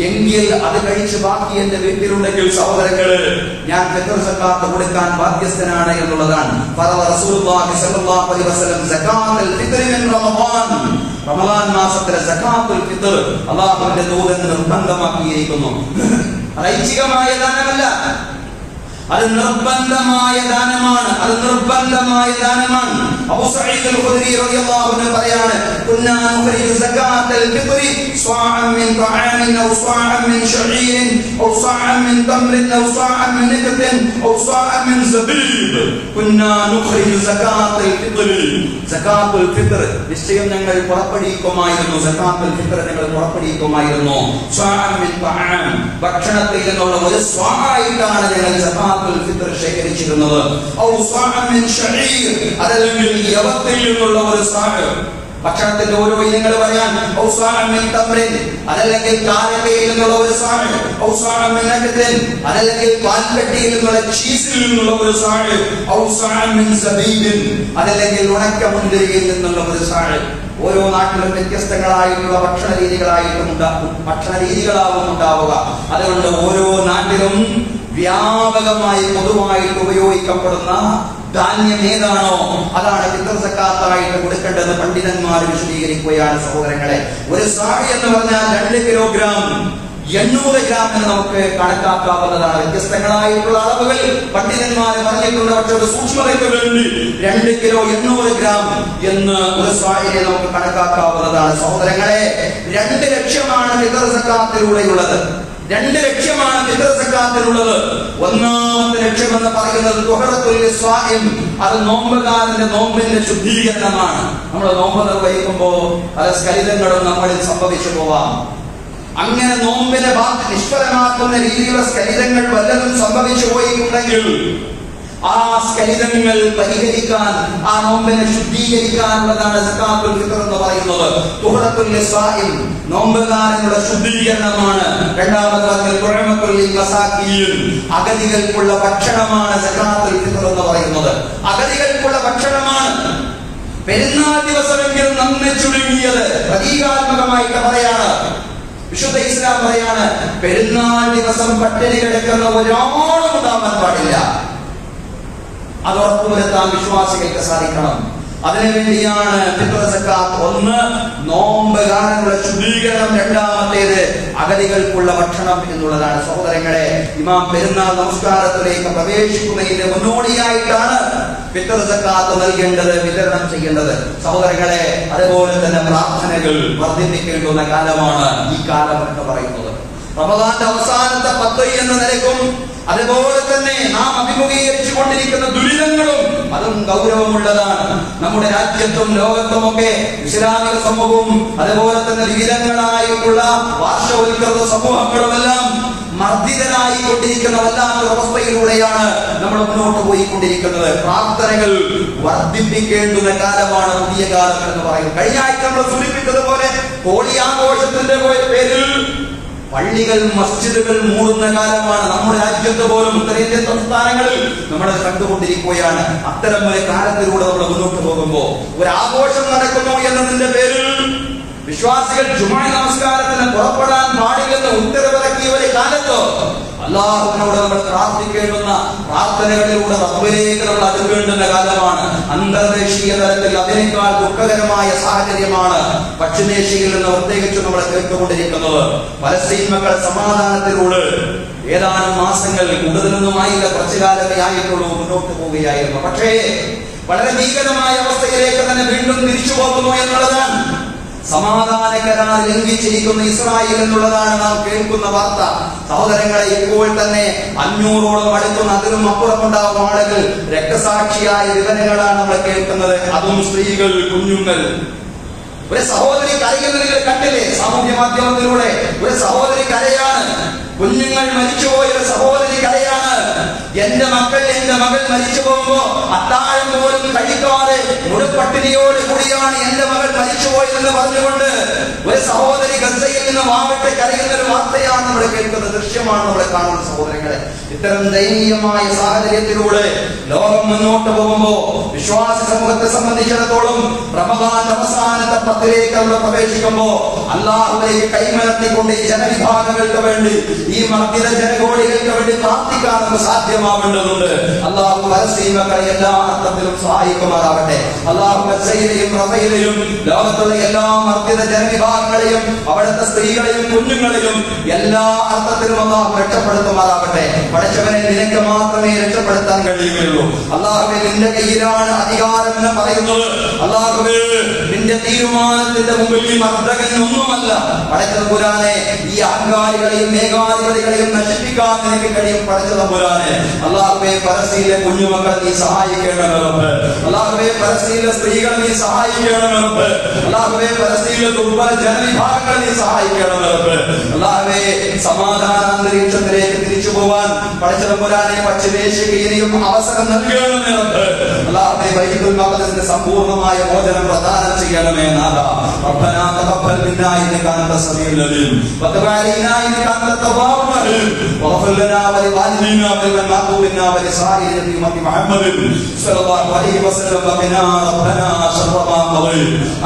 എങ്കിൽ അത് കഴിച്ച് ബാക്കി എന്റെ വീട്ടിലുണ്ടെങ്കിൽ സഹോദരങ്ങള് ഞാൻ ഫിത്ർ സക്കാത്ത് കൊടുക്കാൻ ബാധ്യസ്ഥനാണ് എന്നുള്ളതാണ്. റസൂലുള്ളാഹി സ്വല്ലല്ലാഹു അലൈഹി വസല്ലം സകാത്തുൽ ഫിത്ർ മിൻ റമളാൻ മാസത്തിലെ സകാത്തുൽ ഫിത്ർ അല്ലാഹുവിന്റെ ദൂതൻ നിർബന്ധമാക്കിയിരിക്കുന്നു. ഐച്ഛികമായ ദാനമല്ല, അത് നിർബന്ധമായ ദാനമാണ്. അബൂ സഈദ് അൽ ഖുദരി റളിയല്ലാഹു അൻഹു പറയാണ്, കുന്നാ നുഖരിജു സകാത്തൽ ഫിത്രി സ്വാഅൻ മിൻ തആമിൻ ഔ സ്വാഅൻ മിൻ ശഈരിൻ ഔ സ്വാഅൻ മിൻ തംറിൻ ഔ സ്വാഅൻ മിൻ നഖത്തിൻ ഔ സ്വാഅൻ മിൻ സബീബ്. കുന്നാ നുഖരിജു സകാത്തൽ ഫിത്രി, സകാത്തുൽ ഫിത്ർ നിശ്ചയം ഞങ്ങൾ പുറപ്പെടുവിക്കുമായിരുന്നു, സകാത്തുൽ ഫിത്ർ ഞങ്ങൾ പുറപ്പെടുവിക്കുമായിരുന്നു. സ്വാഅൻ മിൻ തആം, ഭക്ഷണത്തിൽ നിന്നുള്ള ഒരു സ്വാആയിട്ടാണ് ഞങ്ങൾ സകാത്തുൽ ഫിത്ർ ശേഖരിച്ചിരുന്നത്. ഔ സ്വാഅൻ മിൻ ശഈർ, അതല്ലെങ്കിൽ യവത്തിൽ നിന്നുള്ള ഒരു സ്വാഅ്, ഭക്ഷണത്തിന്റെ ഓരോ ഇനങ്ങൾ പറയാൻ. ഔ സ്വാഅൻ മിൻ തംറിൻ, അതല്ലെങ്കിൽ കാരക്കയിൽ നിന്നുള്ള ഒരു സ്വാഅ്. ഔ സ്വാഅൻ മിൻ നഖത്തിൻ, അതല്ലെങ്കിൽ പാൽക്കട്ടിയിൽ നിന്നുള്ള ചീസിൽ നിന്നുള്ള ഒരു സ്വാഅ്. ഔ സ്വാഅൻ മിൻ സബീബിൻ, അതല്ലെങ്കിൽ ഉണക്കമുന്തിരിയിൽ നിന്നുള്ള ഒരു സ്വാഅ്. ഓരോ നാട്ടിലും വ്യത്യസ്തങ്ങളായിട്ടുള്ള ഭക്ഷണ രീതികളാവും ഉണ്ടാവുക. അതുകൊണ്ട് ഓരോ നാട്ടിലും വ്യാപകമായി പൊതുവായിട്ട് ഉപയോഗിക്കപ്പെടുന്ന ധാന്യം ഏതാണോ അതാണ് ഫിത്ർ സക്കാത്തായിട്ട് കൊടുക്കേണ്ടത് പണ്ഡിതന്മാർ വിശദീകരിക്കുകയാണ്. സഹോദരങ്ങളെ, ഒരു സാഹി എന്ന് പറഞ്ഞാൽ 2 കിലോഗ്രാം 800 ഗ്രാം എന്ന് നമുക്ക് കണക്കാക്കാവുന്നതാണ്. വ്യത്യസ്തങ്ങളായിട്ടുള്ള അളവുകൾ പണ്ഡിതന്മാർ പറഞ്ഞിട്ടുണ്ട്. പക്ഷേ ഒരു സൂക്ഷ്മതയ്ക്ക് വേണ്ടി 2 കിലോ 800 ഗ്രാം എന്ന് ഒരു സാഹിയെ നമുക്ക് കണക്കാക്കാവുന്നതാണ്. സഹോദരങ്ങളെ, 2 ലക്ഷ്യമാണ് ഫിത്ർ സക്കാത്തിലൂടെയുള്ളത്. 2 ലക്ഷ്യമാണ് ഫിത്ർ സക്കാത്തിലുള്ളത്. ഒന്നാമത്തെ ലക്ഷ്യം എന്ന് പറയുന്നത് തുഹറത്തുൽ ലിസ്വാഇം, അത് നോമ്പുകാരന്റെ നോമ്പിന്റെ ശുദ്ധീകരണമാണ്. നമ്മൾ നോമ്പ് നിർവഹിക്കുമ്പോൾ പല സ്ഖലിതങ്ങളും നമ്മളിൽ സംഭവിച്ചു പോവാം. അങ്ങനെ നോമ്പിനെ നിഷ്ഫലമാക്കുന്ന രീതിയിലുള്ള സ്ഖലിതങ്ങൾ വല്ലതും സംഭവിച്ചു പോയിട്ടുണ്ടെങ്കിൽ ആ സ്ഖലിതങ്ങൾ പരിഹരിക്കാൻ, ആ നോമ്പിനെ ശുദ്ധീകരിക്കാനുള്ളതാണ് സക്കാത്തുൽ ഫിത്ർ എന്ന് പറയുന്നത്. തുഹറത്തുൽ ലിസ്വാഇം, നോമ്പുകാരനുള്ള ശുദ്ധീകരണമാണ്. രണ്ടാമത് തുഅമത്തുൽ ലിൽമസാകീൻ, അഗതികൾക്കുള്ള ഭക്ഷണമാണ് സക്കാത്തുൽ ഫിത്ർ എന്ന് പറയുന്നത്. അഗതികൾക്കുള്ള ഭക്ഷണമാണ്. പെരുന്നാൾ ദിവസമെങ്കിലും നന്നെ ചുരുങ്ങിയത് പ്രതീകാത്മകമായിട്ട് പറയാണ്. വിശുദ്ധ ഇസ്ലാം പറയാണ്, പെരുന്നാൾ ദിവസം പട്ടിണി കിടക്കുന്ന ഒരാളും ഉണ്ടാവാൻ പാടില്ല. അത് ഉറപ്പുവരുത്താൻ വിശ്വാസികൾക്ക് സാധിക്കണം. അതിനുവേണ്ടിയാണ് ഫിത്ർ സക്കാത്ത്. ഒന്ന്, നോമ്പുകാരനുള്ള ശുദ്ധീകരണം. രണ്ടാമത്തേത് അഗതികൾക്കുള്ള ഭക്ഷണം എന്നുള്ളതാണ്. സഹോദരങ്ങളെ, ഇമാം പെരുന്നാൾ നമസ്കാരത്തിലേക്ക് പ്രവേശിക്കുന്നതിന്റെ മുന്നോടിയായിട്ടാണ് ഫിത്ർ സക്കാത്ത് നൽകേണ്ടത്, വിതരണം ചെയ്യേണ്ടത്. സഹോദരങ്ങളെ, അതുപോലെ തന്നെ പ്രാർത്ഥനകൾ വർദ്ധിപ്പിക്കേണ്ടുന്ന കാലമാണ് ഈ കാലം എന്ന് പറയുന്നത്. റമദാന്റെ അവസാനത്തെ 10 എന്ന നിലയ്ക്കും അതുപോലെ തന്നെ നാം അഭിമുഖീകരിച്ചു കൊണ്ടിരിക്കുന്ന ദുരിതങ്ങളും അതും ഗൗരവമുള്ളതാണ്. നമ്മുടെ രാജ്യത്തും ലോകത്തുമൊക്കെ ഇസ്ലാമിക സമൂഹവും അതുപോലെ തന്നെ വിവിധങ്ങളായിട്ടുള്ള പാർശ്വവൽകൃത സമൂഹങ്ങളുമെല്ലാം മർദ്ദിതരായി കൊണ്ടിരിക്കുന്ന വല്ലാത്തൊരു അവസ്ഥയിലൂടെയാണ് നമ്മൾ മുന്നോട്ട് പോയിക്കൊണ്ടിരിക്കുന്നത്. പ്രാർത്ഥനകൾ വർദ്ധിപ്പിക്കേണ്ടുന്ന കാലമാണ് പുതിയ കാലം എന്ന് പറയുന്നത്. കഴിഞ്ഞ ആഴ്ച നമ്മൾ സൂചിപ്പിച്ചതുപോലെ ഹോളി ആഘോഷത്തിന്റെ പേരിൽ പള്ളികൾ, മസ്ജിദുകൾ മൂടുന്ന കാലമാണ്. നമ്മുടെ രാജ്യത്ത് പോലും ഉത്തരേന്ത്യൻ സംസ്ഥാനങ്ങളിൽ നമ്മൾ കണ്ടുകൊണ്ടിരിക്കുകയാണ്. അത്തരം ഒരു കാലത്തിലൂടെ നമ്മൾ മുന്നോട്ട് പോകുമ്പോൾ ഒരു ആഘോഷം നടക്കുന്നു എന്നതിന്റെ പേരിൽ വിശ്വാസികൾ ജുമാ നമസ്കാരത്തിന് പുറപ്പെടാൻ പാടില്ലെന്ന് ഉത്തരവിറക്കിയ ഒരു കാലത്ത് അല്ലാഹുവിനോട് നമ്മൾ പ്രാർത്ഥിക്കേണ്ടുന്ന പ്രാർത്ഥനകളിലൂടെ റബ്ബിലേക്ക് നമ്മൾ അടുക്കേണ്ടുന്ന കാലമാണ്. അന്തർദേശീയ തലത്തിൽ അതിനേക്കാൾ ദുഃഖകരമായ സാഹചര്യമാണ് പശ്ചിമേഷ്യയിൽ നിന്ന് പ്രത്യേകിച്ച് നമ്മൾ കേട്ടുകൊണ്ടിരിക്കുന്നത്. പലസ്തീൻ മക്കൾ സമാധാനത്തിലൂടെ ഏതാനും മാസങ്ങൾ, കൂടുതലൊന്നുമായില്ല, കുറച്ചു കാലമേ ആയിട്ടുള്ളൂ, മുന്നോട്ട് പോവുകയായിരുന്നു. പക്ഷേ വളരെ ഭീകരമായ അവസ്ഥയിലേക്ക് തന്നെ വീണ്ടും തിരിച്ചു പോകുന്നു എന്നുള്ളതാണ്. സമാധാന കരാർ ലംഘിച്ചിരിക്കുന്ന ഇസ്രായേൽ എന്നുള്ളതാണ് നാം കേൾക്കുന്ന വാർത്ത. സഹോദരങ്ങളെ, ഇപ്പോൾ തന്നെ 500ഓളം അടുക്കുന്ന, അതിലും അപ്പുറമുണ്ടാകും ആളുകൾ രക്തസാക്ഷിയായ വിവരങ്ങളാണ് നമ്മൾ കേൾക്കുന്നത്. അതും സ്ത്രീകൾ, കുഞ്ഞുങ്ങൾ. ഒരു സഹോദരി കരയുന്നത് കണ്ടില്ലേ സാമൂഹ്യ മാധ്യമത്തിലൂടെ? ഒരു സഹോദരി കരയാണ്. കുഞ്ഞുങ്ങൾ മരിച്ചുപോയ ഒരു സഹോദരി കരയാണ്. എന്റെ മകൾ മരിച്ചു പോകുമ്പോ അത്താഴം പോലും കഴിക്കാതെ മുഴുപട്ടിണിയോട് കൂടി അവിടെയാണ് എന്റെ മകൾ മരിച്ചുപോയതെന്ന് പറഞ്ഞുകൊണ്ട് ഒരു സഹോദരി ഗസയിൽ നിന്ന് വാവിട്ട് കരയുന്ന ഒരു വാർത്തയാണ് നമ്മൾ കേൾക്കുന്ന, ദൃശ്യമാണ് നമ്മൾ കാണുന്ന സഹോദരങ്ങളെ. ഇത്തരം ദയനീയമായ സാഹചര്യത്തിലൂടെ ലോകം മുന്നോട്ട് പോകുമ്പോ വിശ്വാസ സമൂഹത്തെ സംബന്ധിച്ചിടത്തോളം റമദാൻ അവസാനത്തെ പത്തിലേക്ക് നമ്മൾ പ്രവേശിക്കുമ്പോ അല്ലാഹുവിലേക്ക് കൈമലർത്തിക്കൊണ്ട് ഈ ജനവിഭാഗങ്ങൾക്ക് വേണ്ടി, ഈ മർദ്ദിത ജനകോടികൾക്ക് വേണ്ടി പ്രാർത്ഥിക്കാൻ നമുക്ക് സാധ്യമാവേണ്ടതുണ്ട്. അല്ലാഹു പലസ്തീൻ മക്കളെ എല്ലാ അർത്ഥത്തിലും സഹായിക്കുമാറാവട്ടെ. അല്ലാഹു ഗസയിലെയും റഫയിലെയും ലോകത്തുള്ള എല്ലാ മർദ്ദിത ജനവിഭാഗങ്ങളെയും അവിടുത്തെ സ്ത്രീകളെയും കുഞ്ഞുങ്ങളെയും എല്ലാ അർത്ഥത്തിലും അല്ലാഹു രക്ഷപ്പെടുത്തുമാറാവട്ടെ. പഠിച്ചവനെ നിനക്ക് മാത്രമേ രക്ഷപ്പെടുത്താൻ കഴിയുകയുള്ളൂ. അല്ലാഹുവേ, നിന്റെ കയ്യിലാണ് അധികാരം എന്ന് പറയുന്നത്. അല്ലാഹുവേ, നിന്റെ തീരുമാനത്തിന്റെ മുമ്പിൽ ഈ മർദ്ദകൻ ഒന്നുമല്ല. പടച്ചതമ്പുരാനെ, ഈ അഹങ്കാരികളെയും മേഘാധിപതികളെയും നശിപ്പിക്കാൻ നിനക്ക് കഴിയും. പടച്ചതമ്പുരാനെ, അല്ലാഹുവേ, പലസ്തീനിലെ കുഞ്ഞുമക്കൾ നീ സഹായിക്കണമേ റബ്ബേ. അല്ലാഹുവേ, പലസ്തീനിലെ സ്ത്രീകൾ നീ സഹായിക്കണമേ റബ്ബേ. അല്ലാഹുവേ, പലസ്തീനിലെ ദുർബല ജനവിഭാഗങ്ങൾ നീ സഹായിക്കണമേ റബ്ബേ. അല്ലാഹുവേ, സമാധാന അന്തരീക്ഷത്തിലേക്ക് തിരിച്ചു പോവാൻ പടച്ചതമ്പുരാനെ പശ്ചിമേഷ്യയിലെയും അവസരം നൽകണമേ റബ്ബേ. അല്ലാഹുവേ, ബൈത്തുൽ മഖ്ദിസിന്റെ സമ്പൂർണ്ണമായ മോചനം പ്രദാനം ചെയ്യണമേ നാഥ. റബ്ബനാ തഖബ്ബൽ മിന്നാ ഇന്നക അൻത സമീഉൽ അലീം വതബ് അലൈനാ ഇന്നക അൻത തവ്വാബുർ റഹീം വഗ്ഫിർ ലനാ വലിവാലിദീനാ വലിമൻ മാതു മിന്നാ വലിസാഇരി ഉമ്മത്തി മുഹമ്മദിൻ സ്വല്ലല്ലാഹു അലൈഹി വസല്ലം വഖിനാ റബ്ബനാ ശർറ മാ ഖദൈ.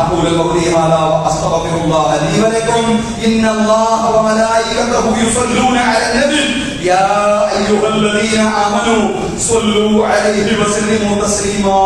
അഖൂലു ഖൗലി ഹാദാ വഅസ്തഗ്ഫിറുല്ലാഹ ലീ വലക്കും. ഇന്നല്ലാഹ വമലായികതഹു യുസല്ലൂന അലൻ നബി യാ അയ്യുഹല്ലദീന ആമനൂ സ്വല്ലൂ അലൈഹി വസല്ലിമൂ തസ്ലീമാ.